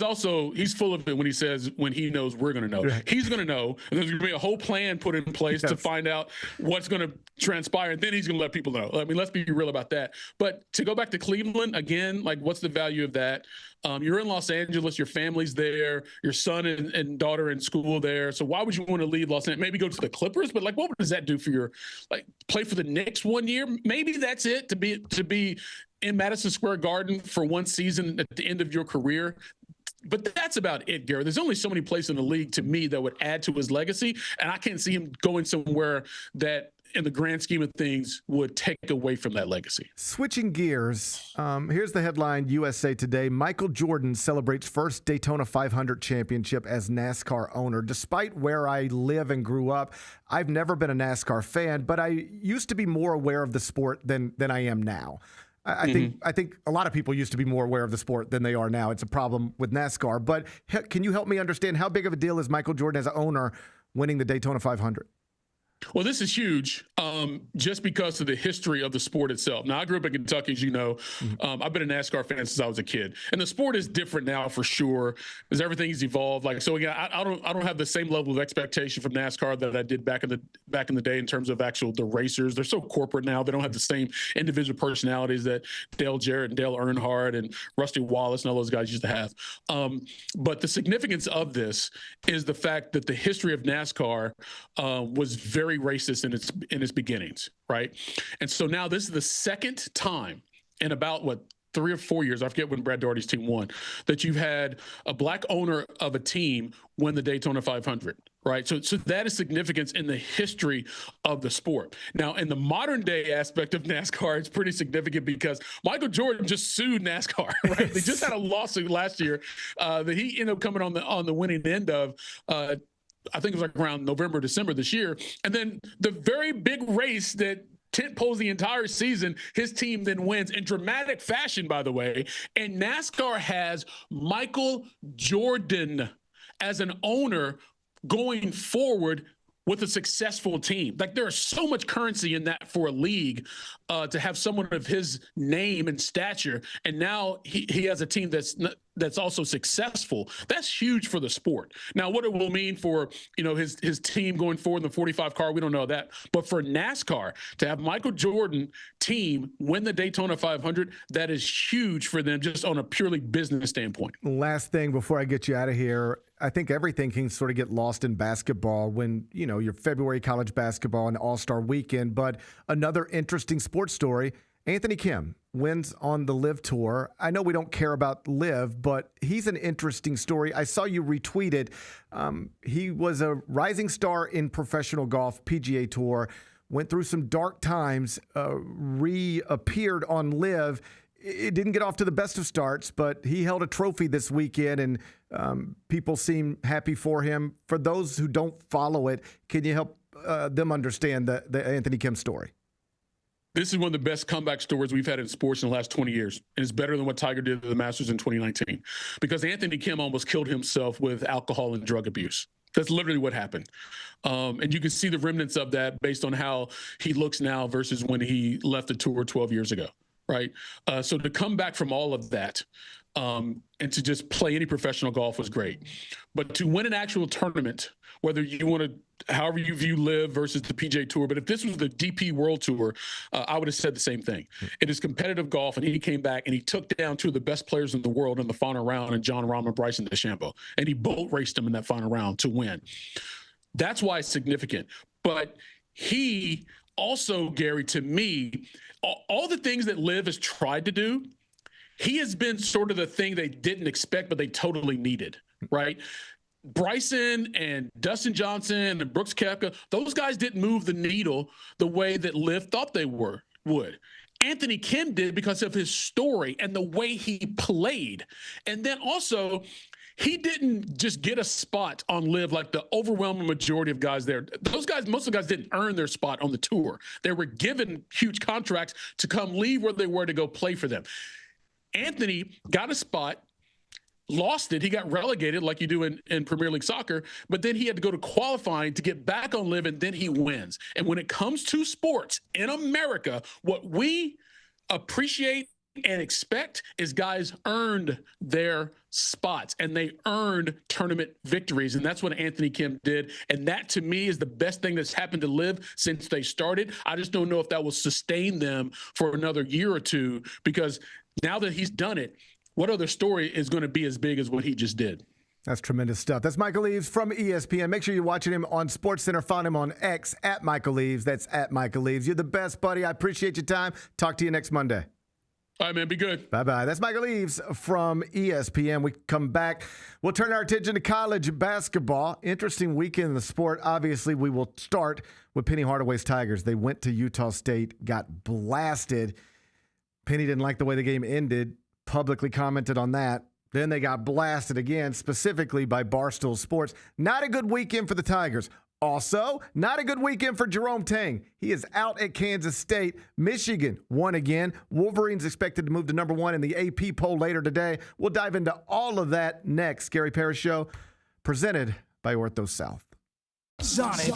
full of it when he says, when he knows, we're going to know. Right. He's going to know, and there's going to be a whole plan put in place to find out what's going to transpire, and then he's going to let people know. I mean, let's be real about that. But to go back to Cleveland, again, like what's the value of that? You're in Los Angeles, your family's there, your son and daughter in school there. So why would you want to leave Los Angeles? Maybe go to the Clippers, but like, what does that do for your, like, play for the Knicks 1 year? Maybe that's it, to be in Madison Square Garden for one season at the end of your career. But that's about it, Gary. There's only so many places in the league, to me, that would add to his legacy, and I can't see him going somewhere that, in the grand scheme of things, would take away from that legacy. Switching gears, here's the headline, USA Today. Michael Jordan celebrates first Daytona 500 championship as NASCAR owner. Despite where I live and grew up, I've never been a NASCAR fan, but I used to be more aware of the sport than I am now. I think a lot of people used to be more aware of the sport than they are now. It's a problem with NASCAR. But can you help me understand how big of a deal is Michael Jordan as an owner winning the Daytona 500? Well, this is huge, just because of the history of the sport itself. Now, I grew up in Kentucky, as you know. I've been a NASCAR fan since I was a kid, and the sport is different now for sure, as everything's evolved. Like, so again, I don't have the same level of expectation from NASCAR that I did back in the day in terms of the racers. They're so corporate now; they don't have the same individual personalities that Dale Jarrett and Dale Earnhardt and Rusty Wallace and all those guys used to have. But the significance of this is the fact that the history of NASCAR was very racist in its beginnings, right? And so now this is the second time in about 3 or 4 years, I forget when Brad Daugherty's team won, that you've had a black owner of a team win the Daytona 500, right? So that is significance in the history of the sport. Now, in the modern day aspect of NASCAR, it's pretty significant because Michael Jordan just sued NASCAR, right? They just had a lawsuit last year that he ended up coming on the winning end of. I think it was like around November, December this year. And then the very big race that tent poles the entire season, his team then wins in dramatic fashion, by the way. And NASCAR has Michael Jordan as an owner going forward with a successful team. Like, there is so much currency in that for a league to have someone of his name and stature. And now he has a team that's also successful. That's huge for the sport. Now, what it will mean for, his team going forward in the 45 car, we don't know that. But for NASCAR to have Michael Jordan team win the Daytona 500, that is huge for them just on a purely business standpoint. Last thing before I get you out of here, I think everything can sort of get lost in basketball when, your February college basketball and All-Star weekend. But another interesting sports story, Anthony Kim wins on the LIV Tour. I know we don't care about LIV, but he's an interesting story. I saw you retweet it. He was a rising star in professional golf, PGA Tour, went through some dark times, reappeared on LIV. It didn't get off to the best of starts, but he held a trophy this weekend, and people seem happy for him. For those who don't follow it, can you help them understand the Anthony Kim story? This is one of the best comeback stories we've had in sports in the last 20 years. And it's better than what Tiger did to the Masters in 2019. Because Anthony Kim almost killed himself with alcohol and drug abuse. That's literally what happened. And you can see the remnants of that based on how he looks now versus when he left the tour 12 years ago, right? So to come back from all of that and to just play any professional golf was great. But to win an actual tournament, whether you want to, however you view LIV versus the PGA Tour, but if this was the DP World Tour, I would have said the same thing. It is competitive golf, and he came back and he took down two of the best players in the world in the final round, and John Rahm and Bryson DeChambeau, and he boat raced them in that final round to win. That's why it's significant. But he also, Gary, to me, all the things that LIV has tried to do, he has been sort of the thing they didn't expect, but they totally needed, right? Bryson and Dustin Johnson and Brooks Koepka, those guys didn't move the needle the way that LIV thought they would. Anthony Kim did because of his story and the way he played. And then also, he didn't just get a spot on LIV like the overwhelming majority of guys there. Those guys, most of the guys didn't earn their spot on the tour. They were given huge contracts to come leave where they were to go play for them. Anthony got a spot, lost it. He got relegated like you do in Premier League soccer, but then he had to go to qualifying to get back on LIV, and then he wins. And when it comes to sports in America, what we appreciate and expect is guys earned their spots and they earned tournament victories. And that's what Anthony Kim did. And that, to me, is the best thing that's happened to LIV since they started. I just don't know if that will sustain them for another year or two, because now that he's done it, what other story is going to be as big as what he just did? That's tremendous stuff. That's Michael Eaves from ESPN. Make sure you're watching him on SportsCenter. Find him on X at Michael Eaves. That's at Michael Eaves. You're the best, buddy. I appreciate your time. Talk to you next Monday. All right, man. Be good. Bye-bye. That's Michael Eaves from ESPN. We come back. We'll turn our attention to college basketball. Interesting weekend in the sport. Obviously, we will start with Penny Hardaway's Tigers. They went to Utah State, got blasted. Penny didn't like the way the game ended, publicly commented on that. Then they got blasted again, specifically by Barstool Sports. Not a good weekend for the Tigers. Also, not a good weekend for Jerome Tang. He is out at Kansas State. Michigan won again. Wolverines expected to move to number 1 in the AP poll later today. We'll dive into all of that next. Gary Parrish Show, presented by Ortho South. Sonic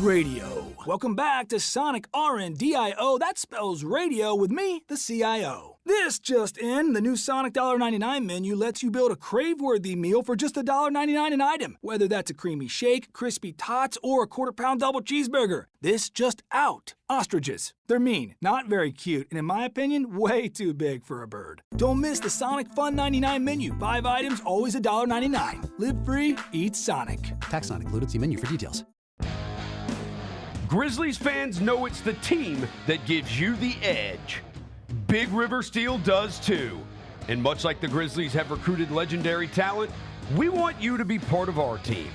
Radio. Welcome back to Sonic RNDIO. That spells radio with me, the CIO. This just in, the new Sonic $1.99 menu lets you build a crave-worthy meal for just $1.99 an item, whether that's a creamy shake, crispy tots, or a quarter-pound double cheeseburger. This just out. Ostriches. They're mean, not very cute, and in my opinion, way too big for a bird. Don't miss the Sonic Fun 99 menu. 5 items, always $1.99. Live free, eat Sonic. Tax not included. See menu for details. Grizzlies fans know it's the team that gives you the edge. Big River Steel does too. And much like the Grizzlies have recruited legendary talent, we want you to be part of our team.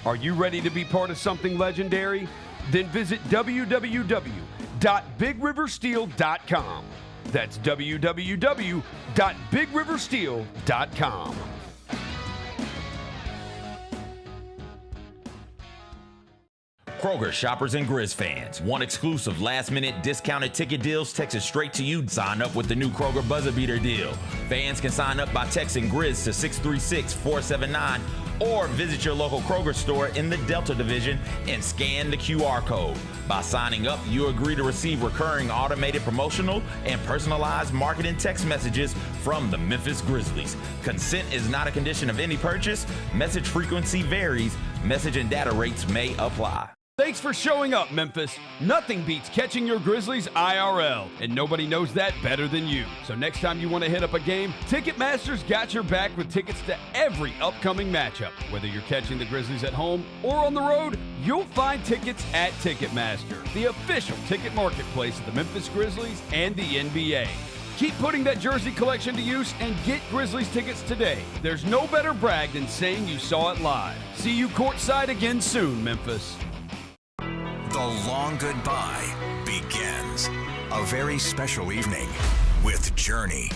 Are you ready to be part of something legendary? Then visit www.bigriversteel.com. That's www.bigriversteel.com. Kroger shoppers and Grizz fans. Want exclusive last-minute discounted ticket deals texted straight to you? Sign up with the new Kroger Buzzer Beater deal. Fans can sign up by texting Grizz to 636-479 or visit your local Kroger store in the Delta Division and scan the QR code. By signing up, you agree to receive recurring automated promotional and personalized marketing text messages from the Memphis Grizzlies. Consent is not a condition of any purchase. Message frequency varies. Message and data rates may apply. Thanks for showing up, Memphis. Nothing beats catching your Grizzlies IRL, and nobody knows that better than you. So next time you want to hit up a game, Ticketmaster's got your back with tickets to every upcoming matchup. Whether you're catching the Grizzlies at home or on the road, you'll find tickets at Ticketmaster, the official ticket marketplace of the Memphis Grizzlies and the NBA. Keep putting that jersey collection to use and get Grizzlies tickets today. There's no better brag than saying you saw it live. See you courtside again soon, Memphis. The long goodbye begins. A very special evening with Journey.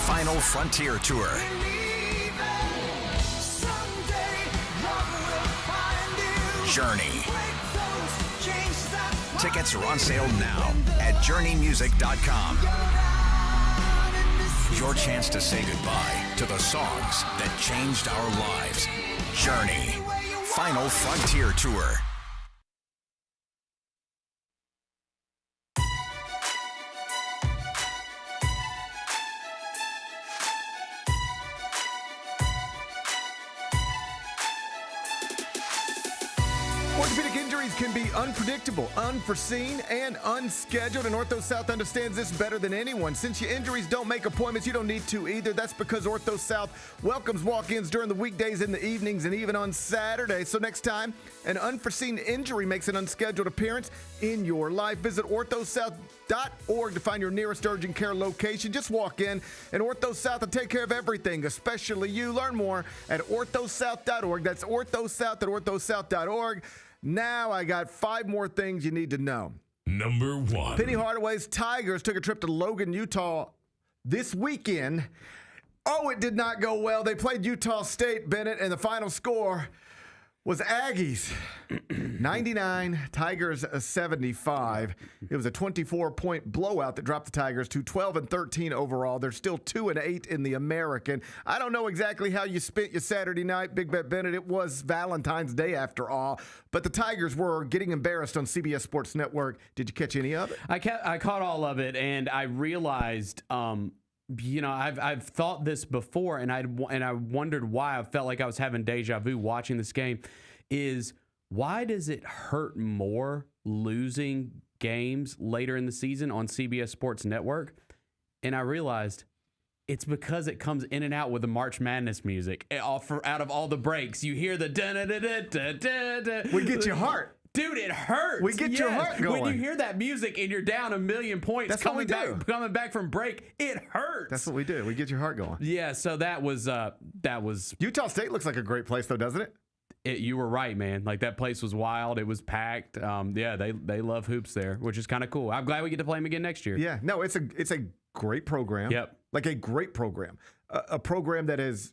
Final Frontier Tour. Journey. Tickets are on sale now at journeymusic.com. Your chance to say goodbye to the songs that changed our lives. Journey. Final Frontier Tour. Orthopedic injuries can be unpredictable, unforeseen, and unscheduled, and Ortho South understands this better than anyone. Since your injuries don't make appointments, you don't need to either. That's because Ortho South welcomes walk-ins during the weekdays, in the evenings, and even on Saturday. So next time an unforeseen injury makes an unscheduled appearance in your life, visit orthosouth.org to find your nearest urgent care location. Just walk in, and Ortho South will take care of everything, especially you. Learn more at orthosouth.org. That's orthosouth at orthosouth.org. Now I got 5 more things you need to know. Number 1. Penny Hardaway's Tigers took a trip to Logan, Utah this weekend. Oh, it did not go well. They played Utah State, Bennett, and the final score was Aggies 99, Tigers 75. It was a 24-point blowout that dropped the Tigers to 12-13 overall. They're still 2-8 in the American. I don't know exactly how you spent your Saturday night, Big Bet Bennett. It was Valentine's Day after all, but the Tigers were getting embarrassed on CBS Sports Network. Did you catch any of it? I caught all of it, and I realized I've thought this before, and I wondered why. I felt like I was having deja vu watching this game. Is why does it hurt more losing games later in the season on CBS Sports Network? And I realized it's because it comes in and out with the March Madness music. Out of all the breaks, you hear the da da da da da da. We get your heart. Dude, it hurts. We get your heart going. When you hear that music and you're down 1,000,000 points, That's what we do. coming back from break, it hurts. That's what we do. We get your heart going. Yeah, so that was Utah State looks like a great place though, doesn't it? You were right, man. Like that place was wild. It was packed. Yeah, they love hoops there, which is kind of cool. I'm glad we get to play them again next year. Yeah, no, it's a great program. Yep, like a great program, a program that has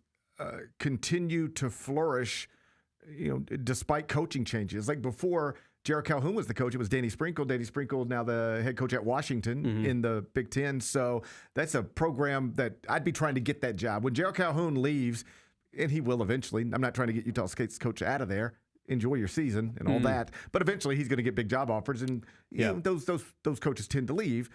continued to flourish. Despite coaching changes, like before Jarrett Calhoun was the coach, it was Danny Sprinkle. Danny Sprinkle now the head coach at Washington in the Big Ten. So that's a program that I'd be trying to get that job. When Jarrett Calhoun leaves, and he will eventually, I'm not trying to get Utah State's coach out of there. Enjoy your season and all that. But eventually he's going to get big job offers, and those coaches tend to leave.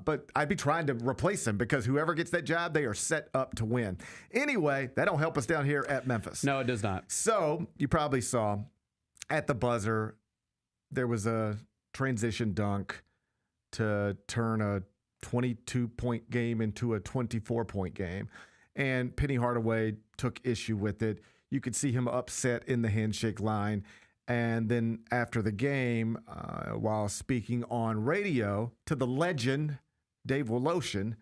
But I'd be trying to replace him because whoever gets that job, they are set up to win. Anyway, that don't help us down here at Memphis. No, it does not. So you probably saw at the buzzer, there was a transition dunk to turn a 22-point game into a 24-point game. And Penny Hardaway took issue with it. You could see him upset in the handshake line. And then after the game, while speaking on radio to the legend, Dave Woloshin,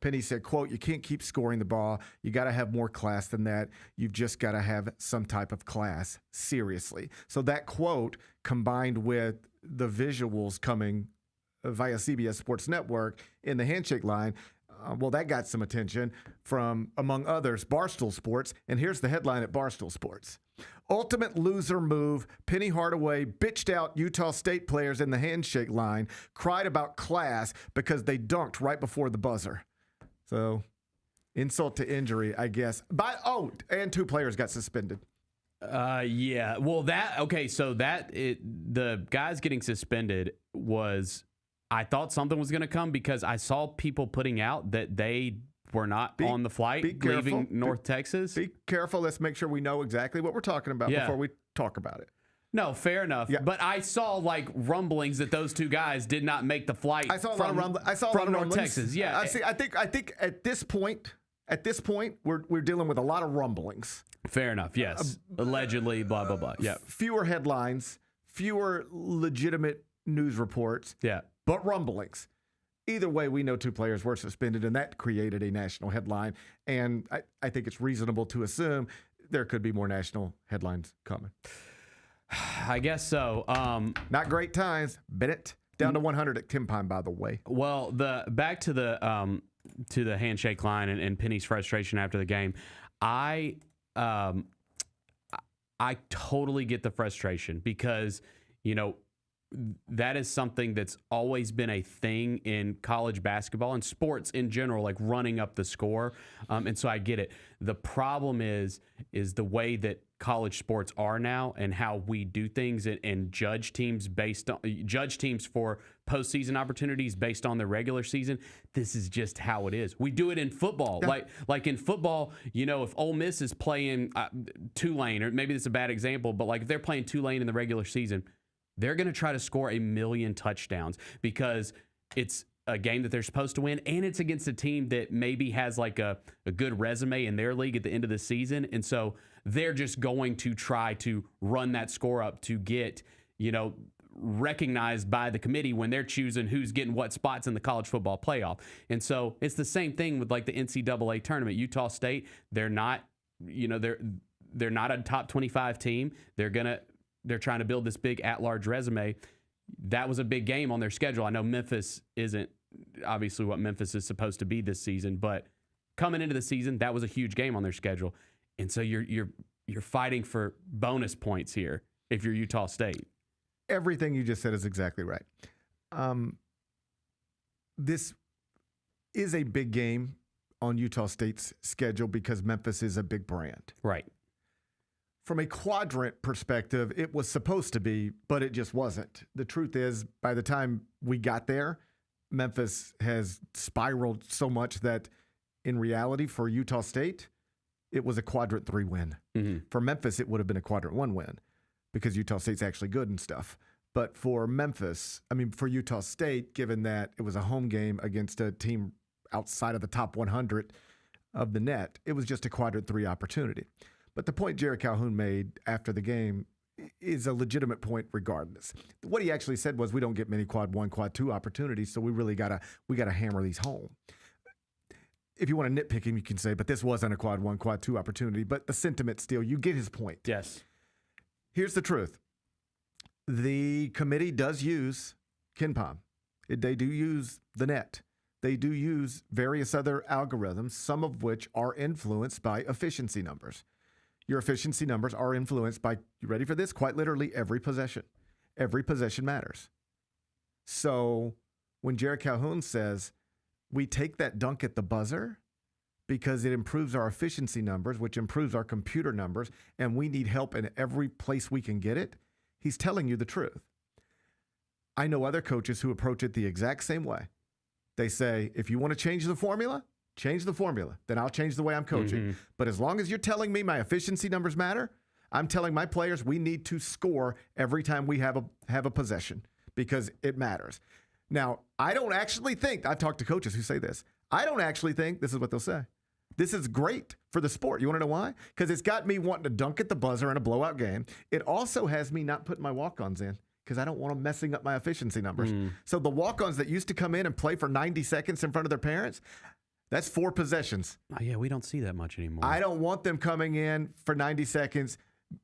Penny said, quote, "You can't keep scoring the ball. You got to have more class than that. You've just got to have some type of class. Seriously." So that quote combined with the visuals coming via CBS Sports Network in the handshake line, well, that got some attention from, among others, Barstool Sports. And here's the headline at Barstool Sports. "Ultimate loser move. Penny Hardaway bitched out Utah State players in the handshake line, cried about class because they dunked right before the buzzer." So, insult to injury, I guess. And 2 players got suspended. Yeah. Well, the guys getting suspended was, I thought something was going to come because I saw people putting out that they were not on the flight leaving North Texas. Be careful. Let's make sure we know exactly what we're talking about before we talk about it. No, fair enough. Yeah. But I saw rumblings that those 2 guys did not make the flight. I saw a lot of rumblings. From North Texas. Yeah. I think at this point, we're dealing with a lot of rumblings. Fair enough. Yes. Allegedly, blah blah blah. Yeah. Fewer headlines, fewer legitimate news reports. Yeah. But rumblings. Either way, we know 2 players were suspended, and that created a national headline. And I think it's reasonable to assume there could be more national headlines coming. I guess so. Not great times. Bennett down to 100 at Tim Pine, by the way. Well, back to the handshake line and Penny's frustration after the game. I totally get the frustration because, that is something that's always been a thing in college basketball and sports in general, like running up the score. And so I get it. The problem is the way that college sports are now and how we do things and judge teams for postseason opportunities based on the regular season. This is just how it is. We do it in football. Yeah. Like in football, if Ole Miss is playing Tulane, or maybe this is a bad example, but if they're playing Tulane in the regular season, they're going to try to score 1,000,000 touchdowns because it's a game that they're supposed to win, and it's against a team that maybe has a good resume in their league at the end of the season. And so they're just going to try to run that score up to get, recognized by the committee when they're choosing who's getting what spots in the college football playoff. And so it's the same thing with the NCAA tournament. Utah State, they're not, they're not a top 25 team. They're trying to build this big at-large resume. That was a big game on their schedule. I know Memphis isn't obviously what Memphis is supposed to be this season, but coming into the season, that was a huge game on their schedule. And so you're fighting for bonus points here if you're Utah State. Everything you just said is exactly right. This is a big game on Utah State's schedule because Memphis is a big brand. Right. From a quadrant perspective, it was supposed to be, but it just wasn't. The truth is, by the time we got there, Memphis has spiraled so much that in reality for Utah State, it was a quadrant 3 win. Mm-hmm. For Memphis, it would have been a quadrant 1 win because Utah State's actually good and stuff. But for Utah State, given that it was a home game against a team outside of the top 100 of the net, it was just a quadrant 3 opportunity. But the point Jarrett Calhoun made after the game is a legitimate point regardless. What he actually said was we don't get many quad 1, quad 2 opportunities, so we really gotta hammer these home. If you want to nitpick him, you can say, but this wasn't a quad 1, quad 2 opportunity. But the sentiment still, you get his point. Yes. Here's the truth. The committee does use KenPom. They do use the net. They do use various other algorithms, some of which are influenced by efficiency numbers. Your efficiency numbers are influenced by, you ready for this? Quite literally every possession. Every possession matters. So when Jared Calhoun says, we take that dunk at the buzzer because it improves our efficiency numbers, which improves our computer numbers, and we need help in every place we can get it, he's telling you the truth. I know other coaches who approach it the exact same way. They say, if you want to change the formula, then I'll change the way I'm coaching. Mm-hmm. But as long as you're telling me my efficiency numbers matter, I'm telling my players we need to score every time we have a possession because it matters. Now, I don't actually think, I've talked to coaches who say this, I don't actually think, this is what they'll say, this is great for the sport. You want to know why? Because it's got me wanting to dunk at the buzzer in a blowout game. It also has me not putting my walk-ons in because I don't want them messing up my efficiency numbers. So the walk-ons that used to come in and play for 90 seconds in front of their parents, that's 4 possessions. Oh, yeah, we don't see that much anymore. I don't want them coming in for 90 seconds,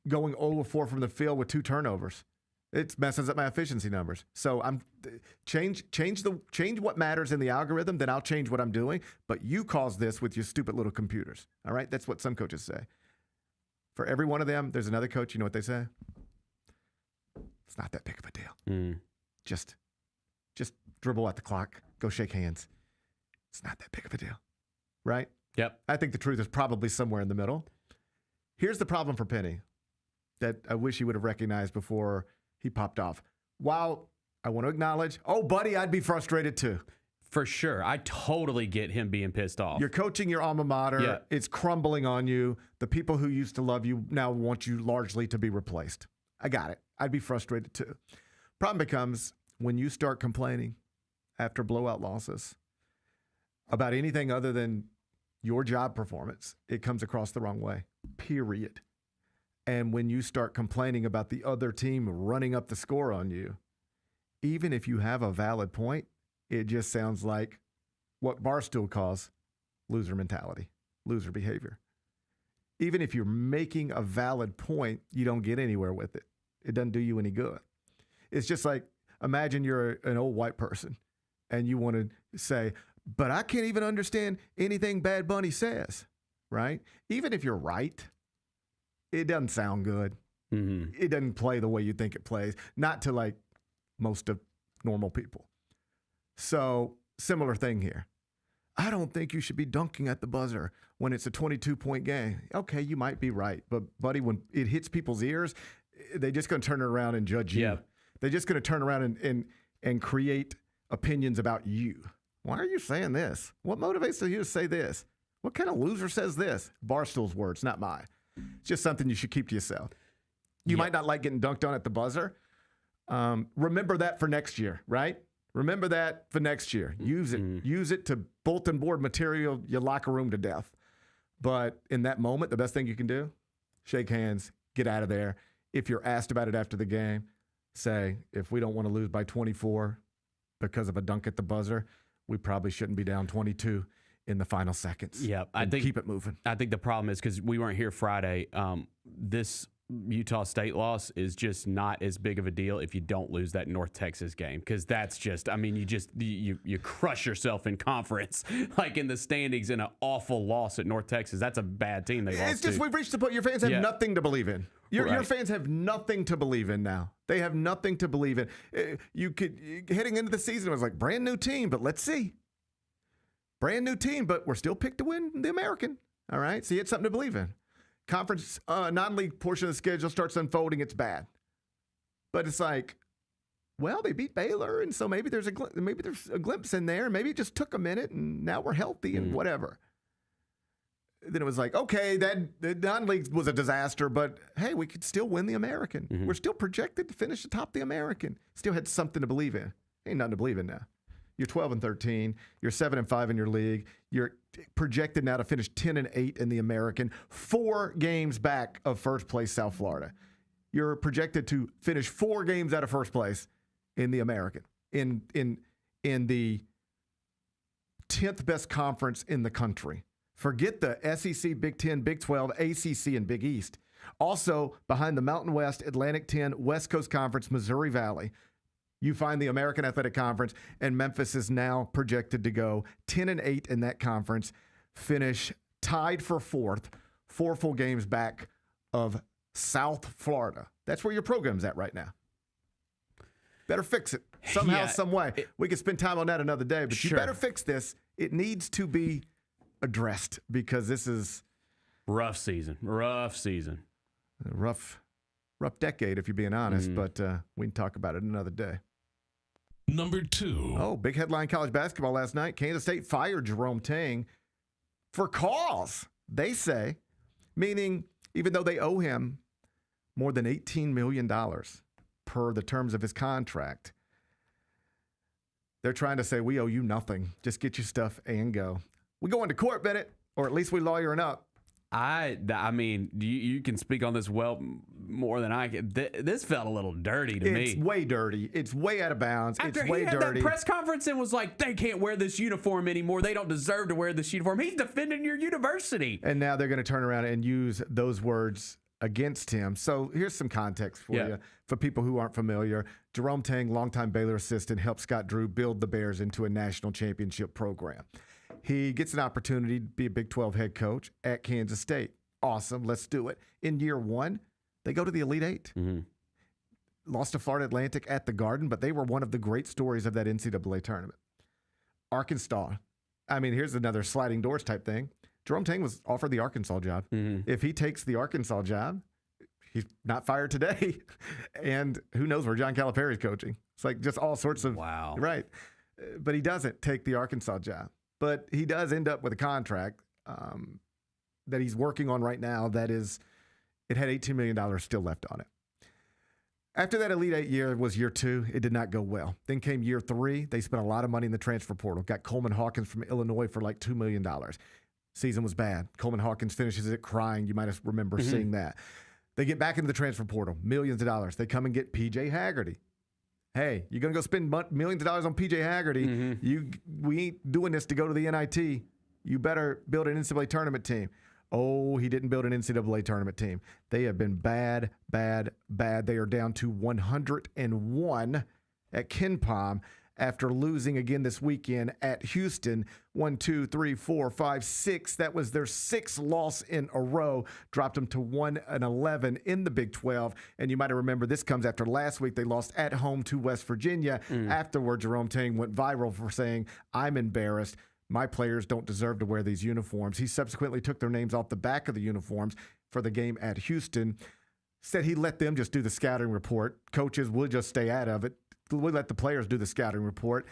going 0-4 from the field with 2 turnovers. It messes up my efficiency numbers. So I'm change what matters in the algorithm, then I'll change what I'm doing. But you cause this with your stupid little computers. All right? That's what some coaches say. For every one of them, there's another coach, you know what they say? It's not that big of a deal. Just dribble out the clock, go shake hands. It's not that big of a deal. Right? Yep. I think the truth is probably somewhere in the middle. Here's the problem for Penny that I wish he would have recognized before he popped off. While I want to acknowledge, oh, buddy, I'd be frustrated too. For sure. I totally get him being pissed off. You're coaching your alma mater. Yeah. It's crumbling on you. The people who used to love you now want you largely to be replaced. I got it. I'd be frustrated too. Problem becomes when you start complaining after blowout losses about anything other than your job performance, it comes across the wrong way, period. And when you start complaining about the other team running up the score on you, even if you have a valid point, it just sounds like what Barstool calls loser mentality, loser behavior. Even if you're making a valid point, you don't get anywhere with it. It doesn't do you any good. It's just like, imagine you're an old white person and you want to say, but I can't even understand anything Bad Bunny says, right? Even if you're right, it doesn't sound good. It doesn't play the way you think it plays, not to like most of normal people. So similar thing here. I don't think you should be dunking at the buzzer when it's a 22-point game. Okay, you might be right. But, buddy, when it hits people's ears, they're just going to turn around and judge you. Yeah. They're just going to turn around and create opinions about you. Why are you saying this? What motivates you to say this? What kind of loser says this? Barstool's words, not mine. It's just something you should keep to yourself. You might not like getting dunked on at the buzzer. Remember that for next year, right? Remember that for next year. Use it. Use it to bulletin board material your locker room to death. But in that moment, the best thing you can do, shake hands, get out of there. If you're asked about it after the game, say, if we don't want to lose by 24 because of a dunk at the buzzer, we probably shouldn't be down 22 in the final seconds. Yeah, I think keep it moving. I think the problem is because we weren't here Friday. This Utah State loss is just not as big of a deal if you don't lose that North Texas game, because that's just, I mean, you crush yourself in conference, like in the standings, in an awful loss at North Texas. That's a bad team they lost. It's just we've reached the point your fans have nothing to believe in. Your fans have nothing to believe in now. They have nothing to believe in. You could heading into the season, it was like brand new team, but let's see. Brand new team, but we're still picked to win the American. All right, so you had something to believe in. Conference non-league portion of the schedule starts unfolding. It's bad, but it's like, well, they beat Baylor, and so maybe there's a glimpse in there. Maybe it just took a minute, and now we're healthy and whatever. Then it was like, okay, the non-league was a disaster, but hey, we could still win the American. We're still projected to finish atop the American. Still had something to believe in. Ain't nothing to believe in now. You're 12-13. You're 7-5 in your league. You're projected now to finish 10-8 in the American, 4 games back of first place South Florida. You're projected to finish 4 games out of first place in the American, in the 10th best conference in the country. Forget the SEC, Big 10, Big 12, ACC, and Big East. Also, behind the Mountain West, Atlantic 10, West Coast Conference, Missouri Valley, you find the American Athletic Conference, and Memphis is now projected to go 10-8 in that conference, finish tied for 4th, 4 full games back of South Florida. That's where your program's at right now. Better fix it somehow, some way. We could spend time on that another day, but you better fix this. It needs to be addressed because this is rough season. Rough decade, if you're being honest, but we can talk about it another day. Number 2. Oh, big headline college basketball last night. Kansas State fired Jerome Tang for cause, they say, meaning even though they owe him more than $18 million per the terms of his contract, they're trying to say, we owe you nothing. Just get your stuff and go. We go into court, Bennett, or at least we lawyering up. I mean, you can speak on this well more than I can. This felt a little dirty to me. It's way dirty. It's way out of bounds. After it's way he had dirty. that press conference and was like, they can't wear this uniform anymore. They don't deserve to wear this uniform. He's defending your university. And now they're going to turn around and use those words against him. So here's some context for you. For people who aren't familiar, Jerome Tang, longtime Baylor assistant, helped Scott Drew build the Bears into a national championship program. He gets an opportunity to be a Big 12 head coach at Kansas State. Awesome. Let's do it. In year 1, they go to the Elite 8. Lost to Florida Atlantic at the Garden, but they were one of the great stories of that NCAA tournament. Arkansas. I mean, here's another sliding doors type thing. Jerome Tang was offered the Arkansas job. If he takes the Arkansas job, he's not fired today. And who knows where John Calipari's coaching. It's like just all sorts of... Wow. Right. But he doesn't take the Arkansas job. But he does end up with a contract that he's working on right now that is, it had $18 million still left on it. After that Elite 8 year was year 2, it did not go well. Then came year 3. They spent a lot of money in the transfer portal. Got Coleman Hawkins from Illinois for like $2 million. Season was bad. Coleman Hawkins finishes it crying. You might have remember seeing that. They get back into the transfer portal, millions of dollars. They come and get P.J. Haggerty. Hey, you're going to go spend millions of dollars on P.J. Haggerty. We ain't doing this to go to the NIT. You better build an NCAA tournament team. Oh, he didn't build an NCAA tournament team. They have been bad, bad, bad. They are down to 101 at KenPom after losing again this weekend at Houston. 1, 2, 3, 4, 5, 6. That was their 6th loss in a row. Dropped them to 1-11 in the Big 12. And you might remember this comes after last week. They lost at home to West Virginia. Afterward, Jerome Tang went viral for saying, I'm embarrassed. My players don't deserve to wear these uniforms. He subsequently took their names off the back of the uniforms for the game at Houston. Said he let them just do the scouting report. Coaches would just stay out of it. We let the players do the scouting report.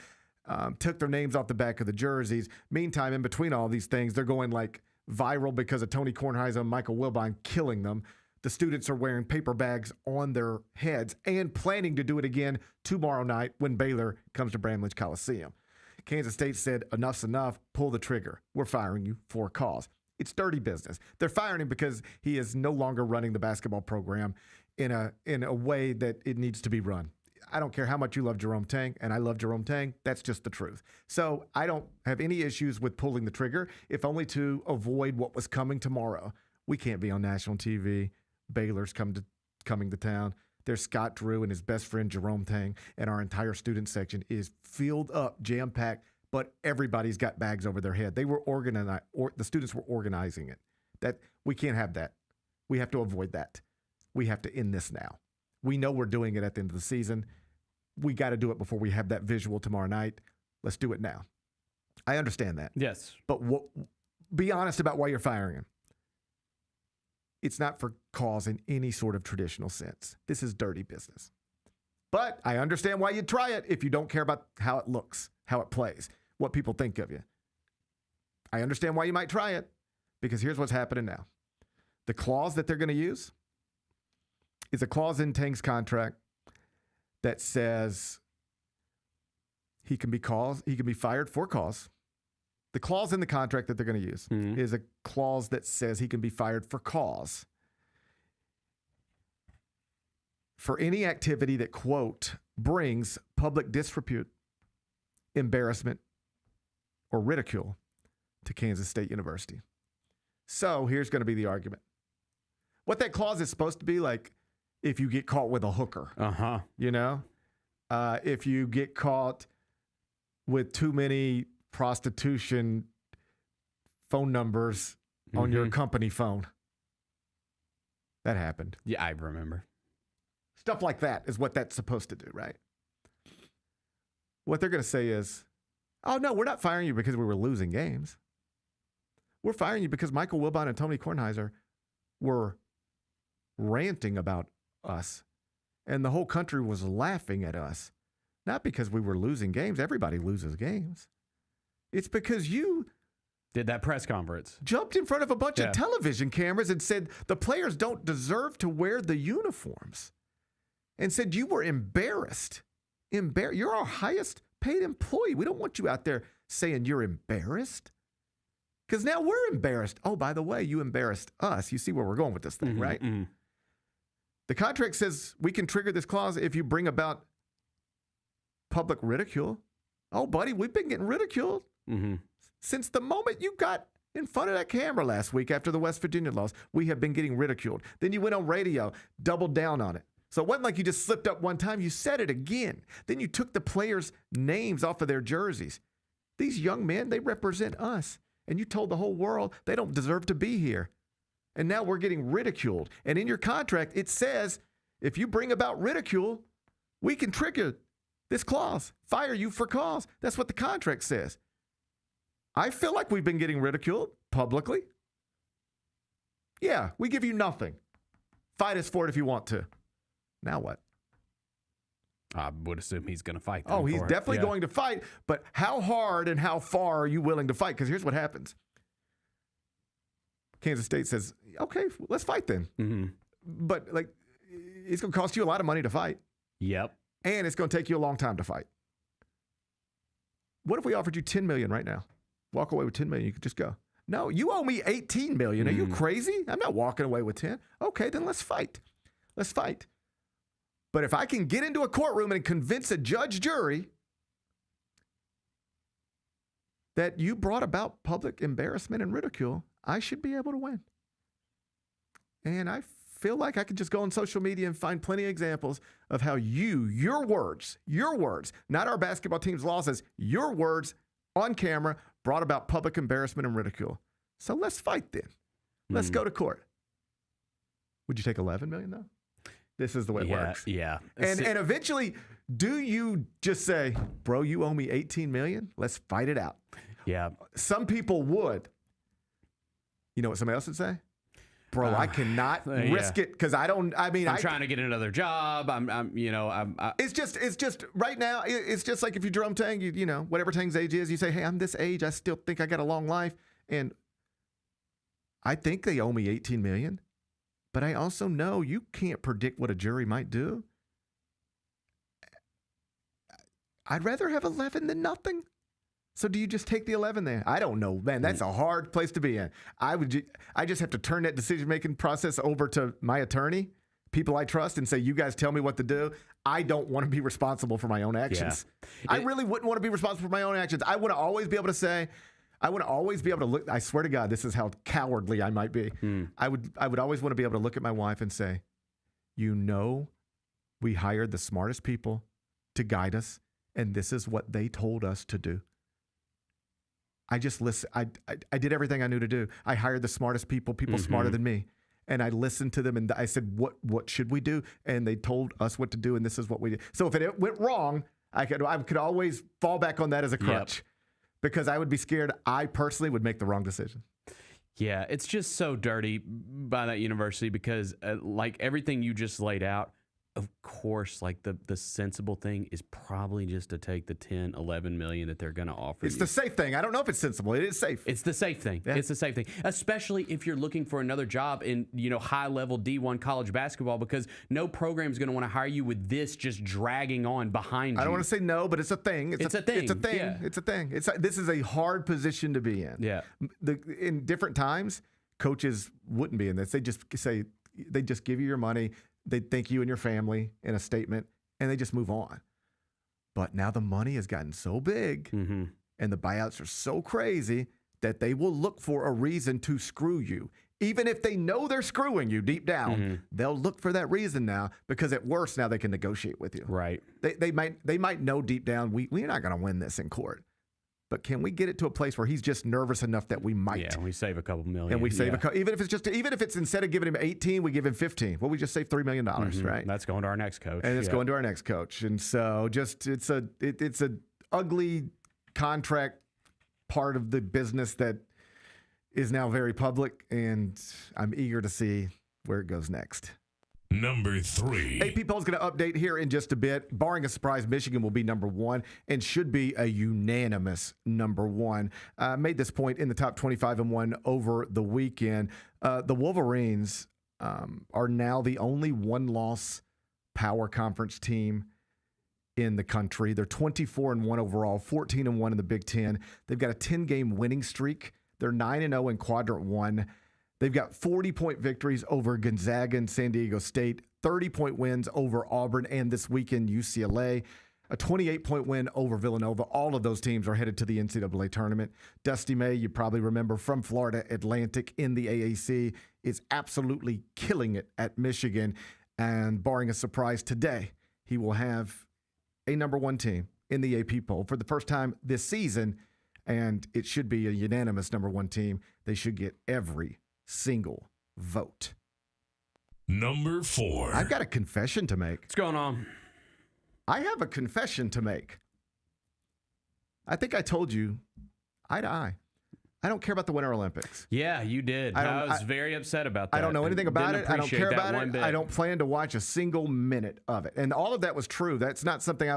Took their names off the back of the jerseys. Meantime, in between all these things, they're going like viral because of Tony Kornheiser and Michael Wilbine killing them. The students are wearing paper bags on their heads and planning to do it again tomorrow night when Baylor comes to Bramlage Coliseum. Kansas State said, enough's enough, pull the trigger. We're firing you for a cause. It's dirty business. They're firing him because he is no longer running the basketball program in a way that it needs to be run. I don't care how much you love Jerome Tang, and I love Jerome Tang. That's just the truth. So I don't have any issues with pulling the trigger, if only to avoid what was coming tomorrow. We can't be on national TV. Baylor's coming to town. There's Scott Drew and his best friend Jerome Tang, and our entire student section is filled up, jam-packed, but everybody's got bags over their head. They were organizing, the students were organizing it. That we can't have that. We have to avoid that. We have to end this now. We know we're doing it at the end of the season. We got to do it before we have that visual tomorrow night. Let's do it now. I understand that. Yes. But be honest about why you're firing him. It's not for cause in any sort of traditional sense. This is dirty business. But I understand why you'd try it if you don't care about how it looks, how it plays, what people think of you. I understand why you might try it, because here's what's happening now. The clause that they're going to use is a clause in Tang's contract that says he can be fired for cause. The clause in the contract that they're going to use is a clause that says he can be fired for cause for any activity that, quote, brings public disrepute, embarrassment, or ridicule to Kansas State University. So here's going to be the argument. What that clause is supposed to be like if you get caught with a hooker. You know? If you get caught with too many prostitution phone numbers on your company phone. That happened. Yeah, I remember. Stuff like that is what that's supposed to do, right? What they're going to say is, oh, no, we're not firing you because we were losing games. We're firing you because Michael Wilbon and Tony Kornheiser were ranting about us, and the whole country was laughing at us. Not because we were losing games. Everybody loses games. It's because you did that press conference. Jumped in front of a bunch of television cameras and said the players don't deserve to wear the uniforms. And said you were embarrassed. You're our highest paid employee. We don't want you out there saying you're embarrassed. Because now we're embarrassed. Oh, by the way, you embarrassed us. You see where we're going with this thing, right? The contract says we can trigger this clause if you bring about public ridicule. Oh, buddy, we've been getting ridiculed since the moment you got in front of that camera last week after the West Virginia loss. We have been getting ridiculed. Then you went on radio, doubled down on it. So it wasn't like you just slipped up one time. You said it again. Then you took the players' names off of their jerseys. These young men, they represent us. And you told the whole world they don't deserve to be here. And now we're getting ridiculed. And in your contract, it says if you bring about ridicule, we can trigger this clause, fire you for cause. That's what the contract says. I feel like we've been getting ridiculed publicly. Yeah, we give you nothing. Fight us for it if you want to. Now what? I would assume he's going to fight. Oh, he's definitely going to fight. But how hard and how far are you willing to fight? Because here's what happens. Kansas State says, okay, let's fight then. But like, it's going to cost you a lot of money to fight. Yep. And it's going to take you a long time to fight. What if we offered you $10 million right now? Walk away with $10 million. You could just go. No, you owe me $18 million. Are you crazy? I'm not walking away with 10. Okay, then let's fight. Let's fight. But if I can get into a courtroom and convince a judge, jury that you brought about public embarrassment and ridicule, I should be able to win. And I feel like I could just go on social media and find plenty of examples of how your words, not our basketball team's losses, your words on camera brought about public embarrassment and ridicule. So let's fight then. Let's go to court. Would you take $11 million though? This is the way it works. Yeah. And eventually, do you just say, bro, you owe me $18 million? Let's fight it out. Yeah. Some people would. You know what somebody else would say? Bro, I cannot risk it because I'm trying to get another job. It's just right now. It's just like if you drum Tang, you know, whatever Tang's age is, you say, hey, I'm this age. I still think I got a long life. And I think they owe me $18 million. But I also know you can't predict what a jury might do. I'd rather have 11 than nothing. So do you just take the 11 there? I don't know, man. That's a hard place to be in. I just have to turn that decision-making process over to my attorney, people I trust, and say, you guys tell me what to do. I don't want to be responsible for my own actions. Yeah. I really wouldn't want to be responsible for my own actions. I want to always be able to say, I want to always be able to look. I swear to God, this is how cowardly I might be. I would always want to be able to look at my wife and say, you know, we hired the smartest people to guide us, and this is what they told us to do. I just listen. I did everything I knew to do. I hired the smartest people smarter than me, and I listened to them, and I said, what should we do? And they told us what to do, and this is what we did. So if it went wrong, I could always fall back on that as a crutch. Yep. Because I would be scared I personally would make the wrong decision. Yeah, it's just so dirty by that university because like everything you just laid out, of course, like the sensible thing is probably just to take the 10, 11 million that they're going to offer. It's the safe thing. I don't know if it's sensible. It is safe. It's the safe thing. Yeah. It's the safe thing, especially if you're looking for another job in, high level D1 college basketball, because no program is going to want to hire you with this just dragging on behind you. I don't want to say no, but it's a thing. It's a thing. It's a thing. Yeah. It's a thing. This is a hard position to be in. Yeah. In different times, coaches wouldn't be in this. They just say, just give you your money. They thank you and your family in a statement, and they just move on. But now the money has gotten so big, and the buyouts are so crazy that they will look for a reason to screw you. Even if they know they're screwing you deep down, they'll look for that reason now, because at worst now they can negotiate with you. Right. They might know deep down we're not going to win this in court. But can we get it to a place where he's just nervous enough that we might? Yeah, we save a couple million. And we save a couple, even if it's instead of giving him 18, we give him 15. Well, we just save $3 million, right? That's going to our next coach. And it's going to our next coach. And so it's a ugly contract part of the business that is now very public, and I'm eager to see where it goes next. Number 3. AP Poll's going to update here in just a bit. Barring a surprise, Michigan will be number 1 and should be a unanimous number 1. Made this point in the top 25-1 over the weekend. The Wolverines are now the only one-loss power conference team in the country. They're 24-1 overall, 14-1 in the Big Ten. They've got a 10-game winning streak. They're 9-0 in Quadrant 1. They've got 40-point victories over Gonzaga and San Diego State, 30-point wins over Auburn and this weekend UCLA, a 28-point win over Villanova. All of those teams are headed to the NCAA tournament. Dusty May, you probably remember, from Florida Atlantic in the AAC, is absolutely killing it at Michigan. And barring a surprise today, he will have a number 1 team in the AP poll for the first time this season, and it should be a unanimous number 1 team. They should get every single vote. Number 4. I've got a confession to make. What's going on? I have a confession to make. I think I told you eye to eye. I don't care about the Winter Olympics. Yeah, you did. I was very upset about that. I don't know anything about it. I don't care about it. Bit. I don't plan to watch a single minute of it. And all of that was true. That's not something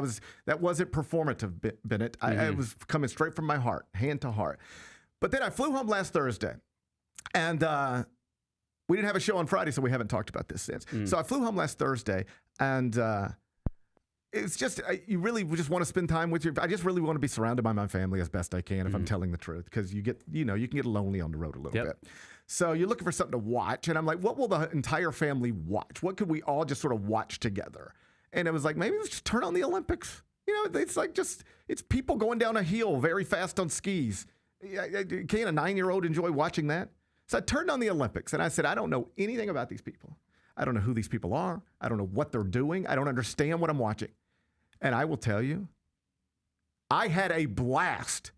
that wasn't performative, Bennett. I was coming straight from my heart, hand to heart. But then I flew home last Thursday, and we didn't have a show on Friday, so we haven't talked about this since. So I flew home last Thursday, and it's just, you really just want to spend time with I just really want to be surrounded by my family as best I can, if I'm telling the truth, because you can get lonely on the road a little bit. So you're looking for something to watch, and I'm like, what will the entire family watch? What could we all just sort of watch together? And it was like, maybe let's just turn on the Olympics. It's like it's people going down a hill very fast on skis. Can a 9-year-old enjoy watching that? So I turned on the Olympics, and I said, I don't know anything about these people. I don't know who these people are. I don't know what they're doing. I don't understand what I'm watching. And I will tell you, I had a blast.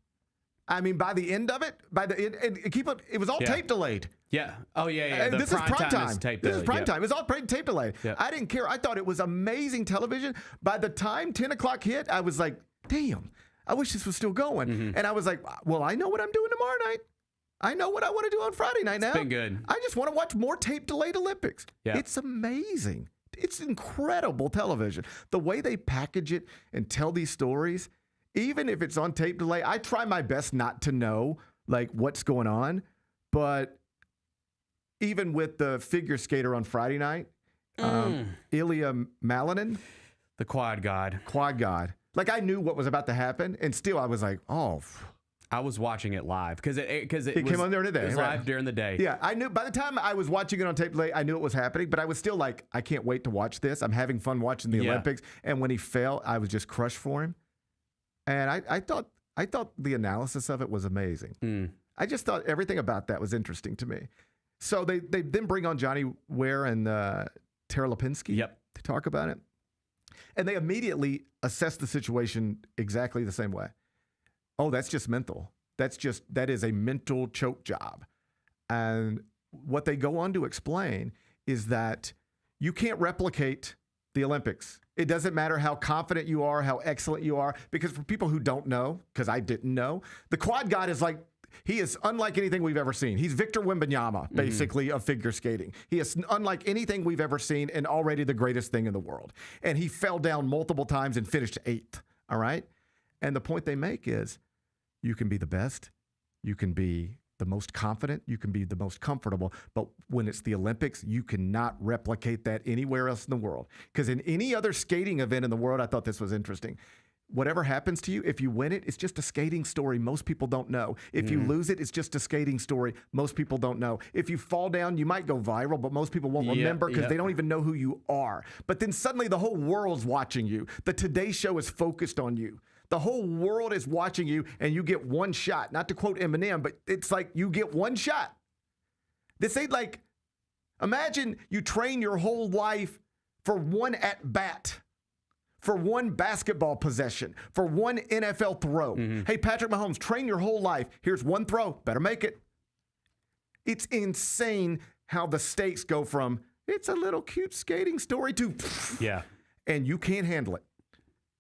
I mean, by the end of it, it was all tape delayed. Yeah. Oh, yeah. This is prime time. This is prime time. It was all tape delayed. Yep. I didn't care. I thought it was amazing television. By the time 10 o'clock hit, I was like, damn, I wish this was still going. And I was like, well, I know what I'm doing tomorrow night. I know what I want to do on Friday night now. It's been good. I just want to watch more tape-delayed Olympics. Yeah. It's amazing. It's incredible television. The way they package it and tell these stories, even if it's on tape delay, I try my best not to know what's going on. But even with the figure skater on Friday night, Ilya Malinin. The quad god. I knew what was about to happen, and still I was like, oh. I was watching it live because it came on during the day. It was live during the day. Yeah, I knew by the time I was watching it on tape delay, I knew it was happening, but I was still like, I can't wait to watch this. I'm having fun watching the Olympics. And when he fell, I was just crushed for him. And I thought the analysis of it was amazing. I just thought everything about that was interesting to me. So they then bring on Johnny Ware and Tara Lipinski to talk about it. And they immediately assess the situation exactly the same way. Oh, that's just mental. That is a mental choke job. And what they go on to explain is that you can't replicate the Olympics. It doesn't matter how confident you are, how excellent you are, because for people who don't know, because I didn't know, the quad god is he is unlike anything we've ever seen. He's Victor Wembanyama, basically, of figure skating. He is unlike anything we've ever seen and already the greatest thing in the world. And he fell down multiple times and finished 8th, all right? And the point they make is, you can be the best, you can be the most confident, you can be the most comfortable, but when it's the Olympics, you cannot replicate that anywhere else in the world. Because in any other skating event in the world, I thought this was interesting. whatever happens to you, if you win it, it's just a skating story most people don't know. If you lose it, it's just a skating story most people don't know. If you fall down, you might go viral, but most people won't remember because they don't even know who you are. But then suddenly the whole world's watching you. The Today Show is focused on you. The whole world is watching you, and you get one shot. Not to quote Eminem, but it's like you get one shot. This ain't like, imagine you train your whole life for one at-bat, for one basketball possession, for one NFL throw. Hey, Patrick Mahomes, train your whole life. Here's one throw. Better make it. It's insane how the stakes go from, it's a little cute skating story to, and you can't handle it.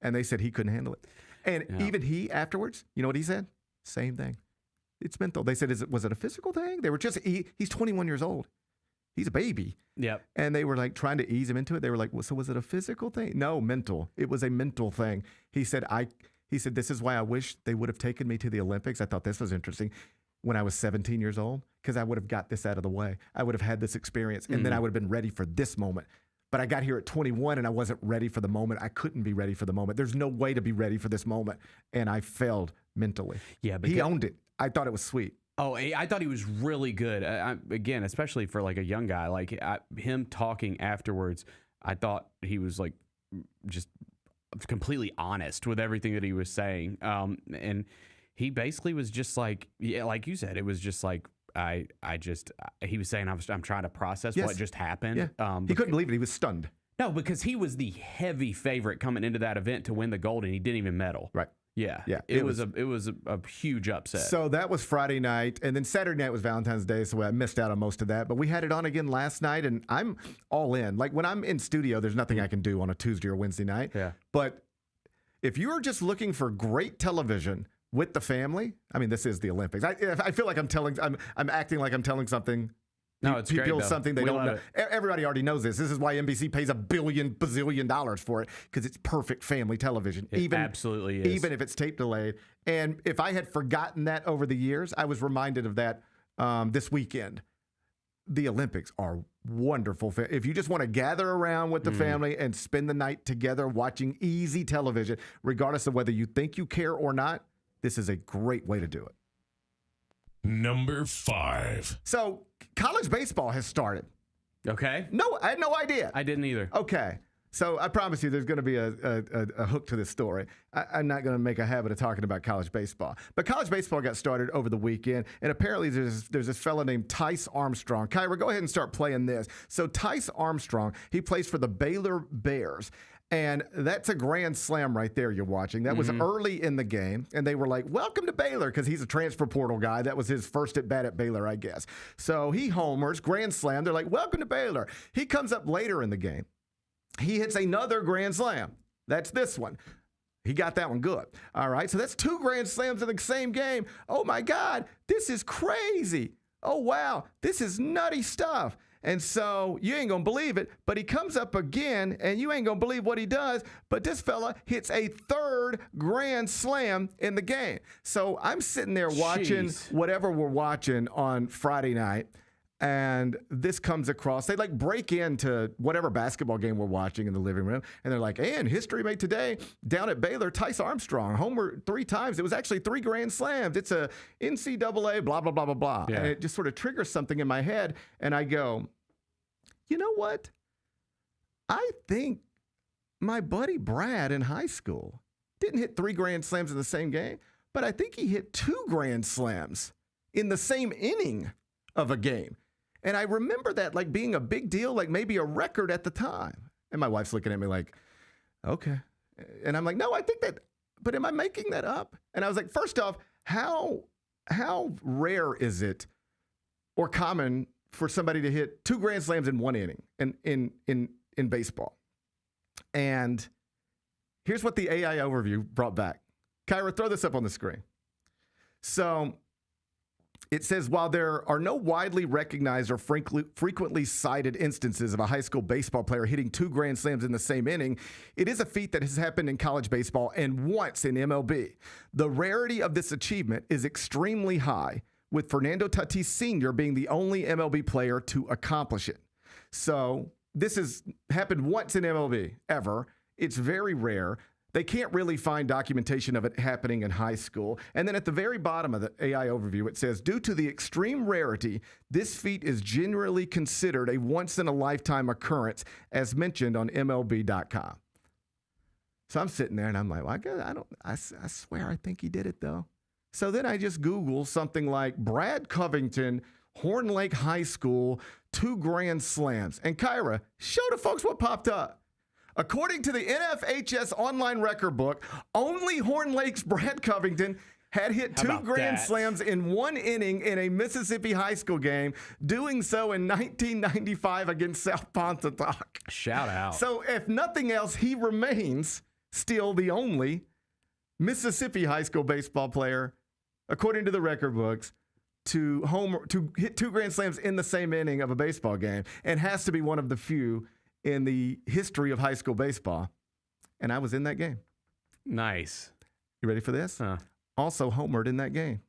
And they said he couldn't handle it. And even he afterwards, you know what he said? Same thing. It's mental. They said, was it a physical thing? They were just, he's 21 years old. He's a baby. Yep. And they were like trying to ease him into it. They were like, well, so was it a physical thing? No, mental. It was a mental thing. He said, this is why I wish they would have taken me to the Olympics. I thought this was interesting when I was 17 years old, because I would have got this out of the way. I would have had this experience, and then I would have been ready for this moment. But I got here at 21 and I wasn't ready for the moment. I couldn't be ready for the moment. There's no way to be ready for this moment. And I failed mentally. Yeah, but he owned it. I thought it was sweet. Oh, I thought he was really good. Again, especially for like a young guy, like him talking afterwards, I thought he was like just completely honest with everything that he was saying. And he basically was just like, like you said, it was just like, he was saying, I'm trying to process what just happened. Yeah. He couldn't believe it. He was stunned. No, because he was the heavy favorite coming into that event to win the gold, and he didn't even medal. Right. Yeah. Yeah. It was a huge upset. So that was Friday night, and then Saturday night was Valentine's Day, so I missed out on most of that. But we had it on again last night, and I'm all in. Like when I'm in studio, there's nothing I can do on a Tuesday or Wednesday night. Yeah. But if you're just looking for great television with the family, I mean, this is the Olympics. I feel like I'm acting like I'm telling something. No, it's people great, something they we don't know. love Everybody already knows this. This is why NBC pays $1 bazillion for it, because it's perfect family television. It absolutely is. Even if it's tape delayed. And if I had forgotten that over the years, I was reminded of that this weekend. The Olympics are wonderful. If you just want to gather around with the family and spend the night together watching easy television, regardless of whether you think you care or not, this is a great way to do it. Number 5. So college baseball has started. Okay. No, I had no idea. I didn't either. Okay. So I promise you there's going to be a hook to this story. I'm not going to make a habit of talking about college baseball. But college baseball got started over the weekend, and apparently there's this fella named Tice Armstrong. Kyra, go ahead and start playing this. So Tice Armstrong, he plays for the Baylor Bears. And that's a grand slam right there you're watching. That was early in the game, and they were like, welcome to Baylor, because he's a transfer portal guy. That was his first at-bat at Baylor, I guess. So he homers, grand slam. They're like, welcome to Baylor. He comes up later in the game. He hits another grand slam. That's this one. He got that one good. All right, so that's 2 grand slams in the same game. Oh, my God, this is crazy. Oh, wow, this is nutty stuff. And so you ain't going to believe it, but he comes up again, and you ain't going to believe what he does, but this fella hits a 3rd grand slam in the game. So I'm sitting there watching whatever we're watching on Friday night, and this comes across. They like break into whatever basketball game we're watching in the living room, and they're like, and history made today down at Baylor, Tice Armstrong, homer 3 times. It was actually 3 grand slams. It's a NCAA, blah, blah, blah, blah, blah. Yeah. And it just sort of triggers something in my head, and I go, you know what? I think my buddy Brad in high school didn't hit 3 grand slams in the same game, but I think he hit 2 grand slams in the same inning of a game. And I remember that like being a big deal, like maybe a record at the time. And my wife's looking at me like, okay. And I'm like, no, I think that, but am I making that up? And I was like, first off, how rare is it or common for somebody to hit 2 grand slams in one inning in baseball? And here's what the AI overview brought back. Kyra, throw this up on the screen. So it says, while there are no widely recognized or frequently cited instances of a high school baseball player hitting 2 grand slams in the same inning, it is a feat that has happened in college baseball and once in MLB. The rarity of this achievement is extremely high, with Fernando Tatis Sr. being the only MLB player to accomplish it. So this has happened once in MLB, ever. It's very rare. They can't really find documentation of it happening in high school. And then at the very bottom of the AI overview, it says, due to the extreme rarity, this feat is generally considered a once-in-a-lifetime occurrence, as mentioned on MLB.com. So I'm sitting there, and I'm like, well, I swear I think he did it, though. So then I just Google something like Brad Covington, Horn Lake High School, 2 grand slams. And Kyra, show the folks what popped up. According to the NFHS online record book, only Horn Lake's Brad Covington had hit 2 grand slams in 1 inning in a Mississippi high school game, doing so in 1995 against South Pontotoc. Shout out. So if nothing else, he remains still the only Mississippi high school baseball player, according to the record books, to hit 2 grand slams in the same inning of a baseball game, and has to be one of the few in the history of high school baseball. And I was in that game. Nice. You ready for this? Also homered in that game.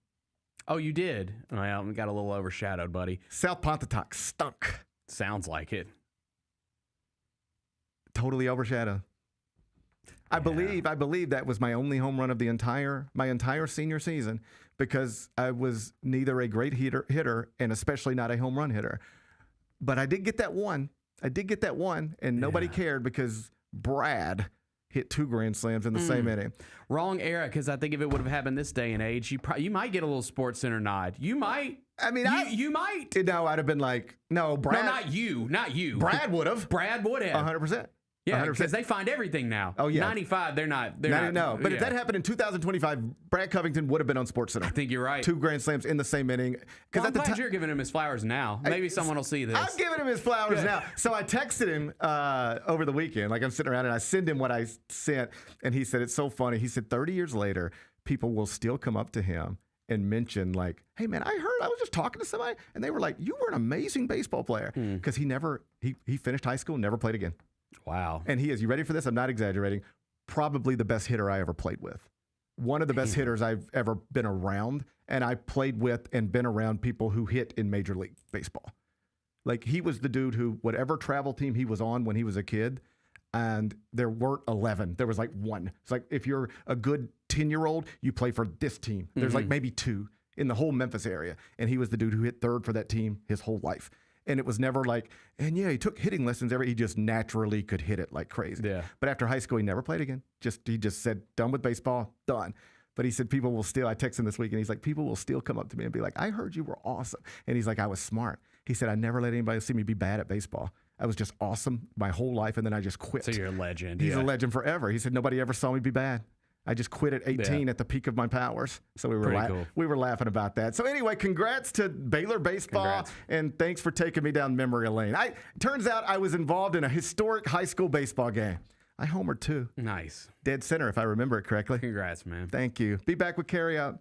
Oh, you did? Well, we got a little overshadowed, buddy. South Pontotoc stunk. Sounds like it. Totally overshadowed. I believe that was my only home run of my entire senior season, because I was neither a great hitter and especially not a home run hitter. But I did get that one. And nobody cared because Brad hit 2 grand slams in the same inning. Wrong era, because I think if it would have happened this day and age, you might get a little Sports Center nod. You might. I mean, you might. No, I'd have been like, no, Brad. No, not you. Brad would have. 100%. Yeah, 100%. because they find everything now. Oh, yeah. 95, they're not. No, but if that happened in 2025, Brad Covington would have been on Sports Center. I think you're right. 2 grand slams in the same inning. Well, I'm glad you're giving him his flowers now. Maybe someone will see this. I'm giving him his flowers now. So I texted him over the weekend. Like, I'm sitting around and I send him what I sent. And he said, it's so funny. He said 30 years later, people will still come up to him and mention, like, hey, man, I was just talking to somebody. And they were like, you were an amazing baseball player. Because he finished high school, never played again. Wow. And he is, you ready for this? I'm not exaggerating, probably the best hitter I ever played with. One of the best hitters I've ever been around. And I played with and been around people who hit in Major League Baseball. Like, he was the dude who, whatever travel team he was on when he was a kid, and there weren't 11. There was like 1. It's like, if you're a good 10-year-old, you play for this team. There's like maybe 2 in the whole Memphis area. And he was the dude who hit third for that team his whole life. And it was never like, and yeah, he took hitting lessons. He just naturally could hit it like crazy. Yeah. But after high school, he never played again. He just said, done with baseball, done. But he said, people will still, I texted him this week, and he's like, people will still come up to me and be like, I heard you were awesome. And he's like, I was smart. He said, I never let anybody see me be bad at baseball. I was just awesome my whole life, and then I just quit. So you're a legend. He's a legend forever. He said, nobody ever saw me be bad. I just quit at 18 at the peak of my powers. So we were laughing about that. So anyway, congrats to Baylor baseball, and thanks for taking me down memory lane. Turns out I was involved in a historic high school baseball game. I homered too. Nice. Dead center, if I remember it correctly. Congrats, man. Thank you. Be back with Carry Out.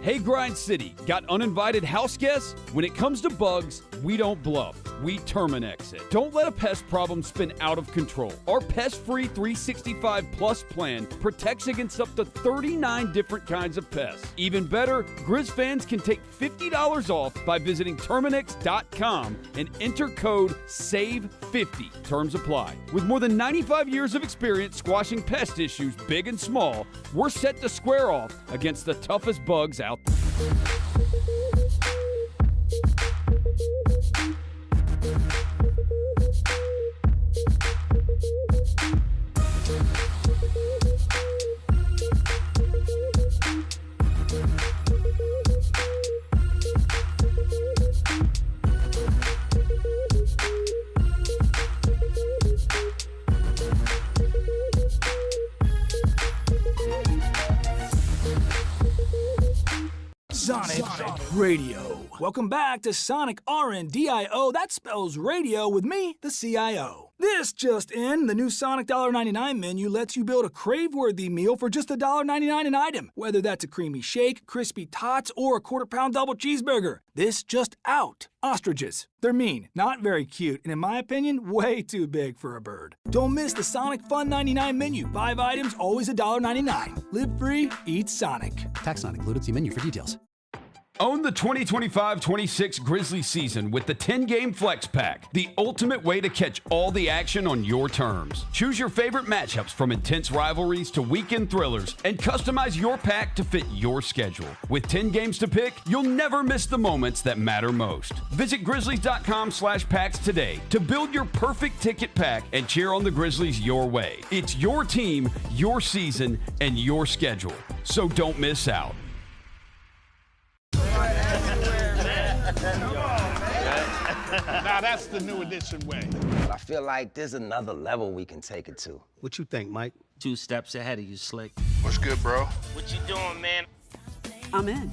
Hey, Grind City, got uninvited house guests? When it comes to bugs, we don't bluff. We Terminex it. Don't let a pest problem spin out of control. Our pest-free 365 Plus plan protects against up to 39 different kinds of pests. Even better, Grizz fans can take $50 off by visiting Terminex.com and enter code SAVE50. Terms apply. With more than 95 years of experience squashing pest issues big and small, we're set to square off against the toughest bugs out there. Sonic Radio. Welcome back to Sonic RNDIO. That spells radio with me, the CIO. This just in, the new Sonic $1.99 menu lets you build a crave-worthy meal for just $1.99 an item. Whether that's a creamy shake, crispy tots, or a quarter-pound double cheeseburger. This just out. Ostriches. They're mean, not very cute, and in my opinion, way too big for a bird. Don't miss the Sonic Fun 99 menu. 5 items, always $1.99. Live free, eat Sonic. Tax not included. See menu for details. Own the 2025-26 Grizzlies season with the 10-game Flex Pack, the ultimate way to catch all the action on your terms. Choose your favorite matchups from intense rivalries to weekend thrillers and customize your pack to fit your schedule. With 10 games to pick, you'll never miss the moments that matter most. Visit Grizzlies.com/packs today to build your perfect ticket pack and cheer on the Grizzlies your way. It's your team, your season, and your schedule. So don't miss out. Now that's the new edition way. I feel like there's another level we can take it to. What you think, Mike? 2 steps ahead of you, Slick. What's good, bro? What you doing, man? I'm in.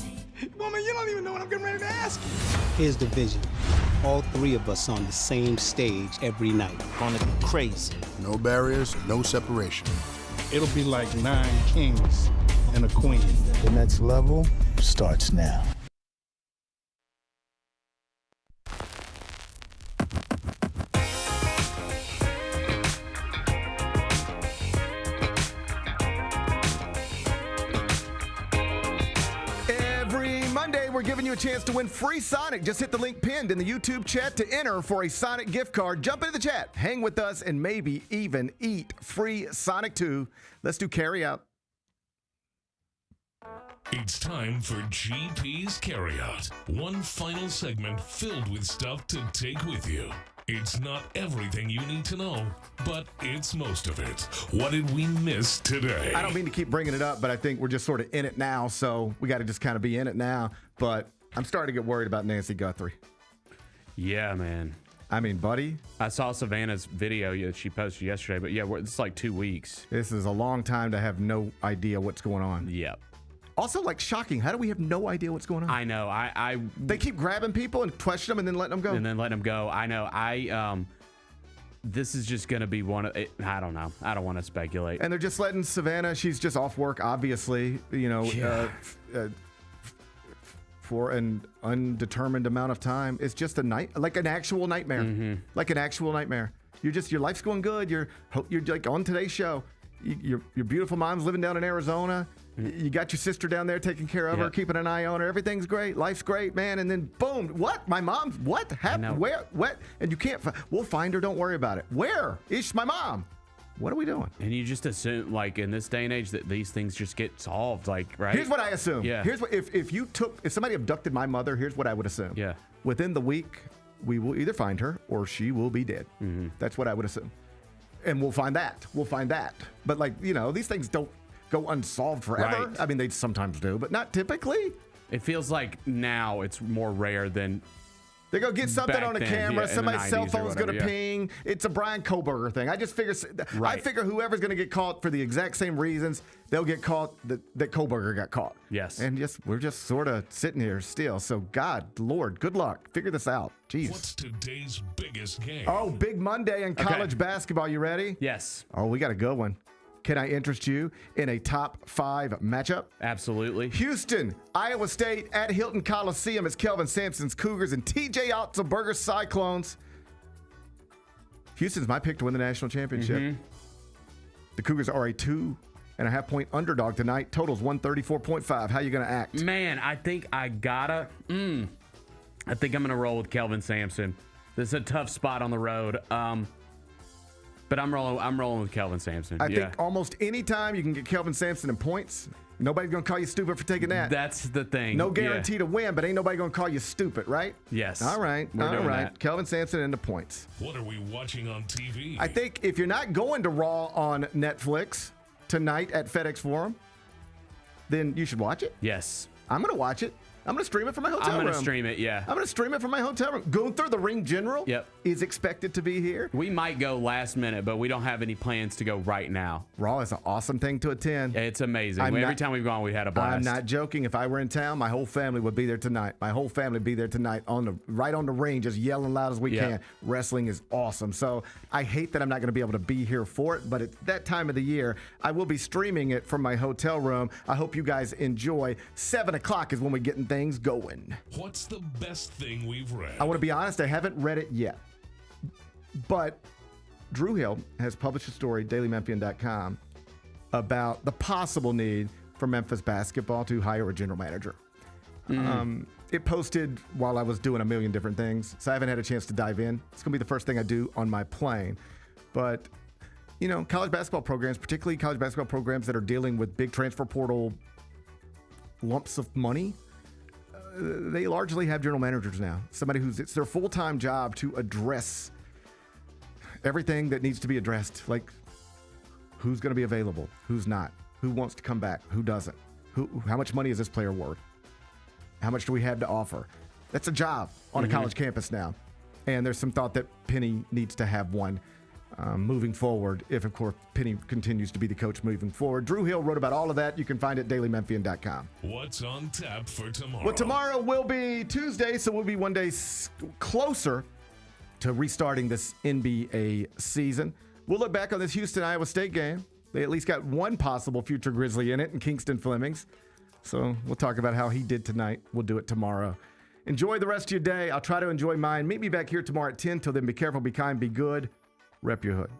Woman, you don't even know what I'm getting ready to ask you. Here's the vision. All 3 of us on the same stage every night. Gonna be crazy. No barriers, no separation. It'll be like 9 kings and a queen. The next level starts now. We're giving you a chance to win free Sonic. Just hit the link pinned in the YouTube chat to enter for a Sonic gift card. Jump into the chat, hang with us, and maybe even eat free Sonic 2. Let's do carry out. It's time for GP's Carryout. One final segment filled with stuff to take with you. It's not everything you need to know, but it's most of it. What did we miss today? I don't mean to keep bringing it up, but I think we're just sort of in it now, so we got to just kind of be in it now. But I'm starting to get worried about Nancy Guthrie. Yeah, man. I mean, buddy. I saw Savannah's video that she posted yesterday, but yeah, it's like 2 weeks. This is a long time to have no idea what's going on. Yep. Also, like, shocking. How do we have no idea what's going on? I know. They keep grabbing people and question them and then letting them go. I know. This is just going to be one of it. I don't know. I don't want to speculate. And they're just letting Savannah, she's just off work, obviously, for an undetermined amount of time. It's just an actual nightmare. Mm-hmm. Like an actual nightmare. Your life's going good. You're like on today's show. Your beautiful mom's living down in Arizona. You got your sister down there taking care of her, keeping an eye on her. Everything's great. Life's great, man. And then boom, what? My mom, what happened? Where? What? And you can't, we'll find her. Don't worry about it. Where is my mom? What are we doing? And you just assume, like, in this day and age, that these things just get solved, like, right? Here's what I assume. Yeah. Here's what, if somebody abducted my mother, here's what I would assume. Yeah. Within the week, we will either find her or she will be dead. Mm-hmm. That's what I would assume. And we'll find that. But, like, these things don't go unsolved forever. Right. I mean, they sometimes do, but not typically. It feels like now it's more rare than they go get something on a camera. Somebody's cell phone's going to ping. It's a Brian Koberger thing. I just figure, I figure whoever's going to get caught for the exact same reasons, they'll get caught that Koberger got caught. Yes. And we're just sort of sitting here still. So God, Lord, good luck. Figure this out. Jeez. What's today's biggest game? Oh, big Monday in college basketball. You ready? Yes. Oh, we got a good one. Can I interest you in a top 5 matchup? Absolutely. Houston, Iowa State at Hilton Coliseum. It's Kelvin Sampson's Cougars and TJ Otzelberger's Cyclones. Houston's my pick to win the national championship. Mm-hmm. The Cougars are a 2.5-point underdog tonight. Total's 134.5. How you going to act? Man, I think I gotta. I think I'm going to roll with Kelvin Sampson. This is a tough spot on the road. But I'm rolling with Kelvin Sampson. I think almost any time you can get Kelvin Sampson in points, nobody's going to call you stupid for taking that. That's the thing. No guarantee to win, but ain't nobody going to call you stupid, right? Yes. All right. We're doing that. Kelvin Sampson into points. What are we watching on TV? I think if you're not going to Raw on Netflix tonight at FedEx Forum, then you should watch it. Yes. I'm going to watch it. I'm going to stream it from my hotel room. I'm going to stream it, yeah. I'm going to stream it from my hotel room. Gunther, the ring general, Yep. is expected to be here. We might go last minute, but we don't have any plans to go right now. Raw is an awesome thing to attend. It's amazing. Every time we've gone, we had a blast. I'm not joking. If I were in town, my whole family would be there tonight. My whole family would be there tonight right on the ring, just yelling loud as we can. Wrestling is awesome. So I hate that I'm not going to be able to be here for it, but at that time of the year, I will be streaming it from my hotel room. I hope you guys enjoy. 7 o'clock is when we're getting things going. What's the best thing we've read? I want to be honest, I haven't read it yet. But Drew Hill has published a story, dailymemphian.com, about the possible need for Memphis basketball to hire a general manager. it posted while I was doing a million different things, so I haven't had a chance to dive in. It's going to be the first thing I do on my plane. But, college basketball programs, particularly college basketball programs that are dealing with big transfer portal lumps of money, they largely have general managers now. Somebody it's their full-time job to address everything that needs to be addressed, like who's going to be available, who's not, who wants to come back, who doesn't, how much money is this player worth, how much do we have to offer. That's a job on a college campus now. And there's some thought that Penny needs to have one moving forward, if, of course, Penny continues to be the coach moving forward. Drew Hill wrote about all of that. You can find it at dailymemphian.com. What's on tap for tomorrow? Well, tomorrow will be Tuesday, so we'll be one day closer to restarting this NBA season. We'll look back on this Houston-Iowa State game. They at least got one possible future Grizzly in it, in Kingston Flemings. So we'll talk about how he did tonight. We'll do it tomorrow. Enjoy the rest of your day. I'll try to enjoy mine. Meet me back here tomorrow at 10. Till then, be careful, be kind, be good. Rep your hood.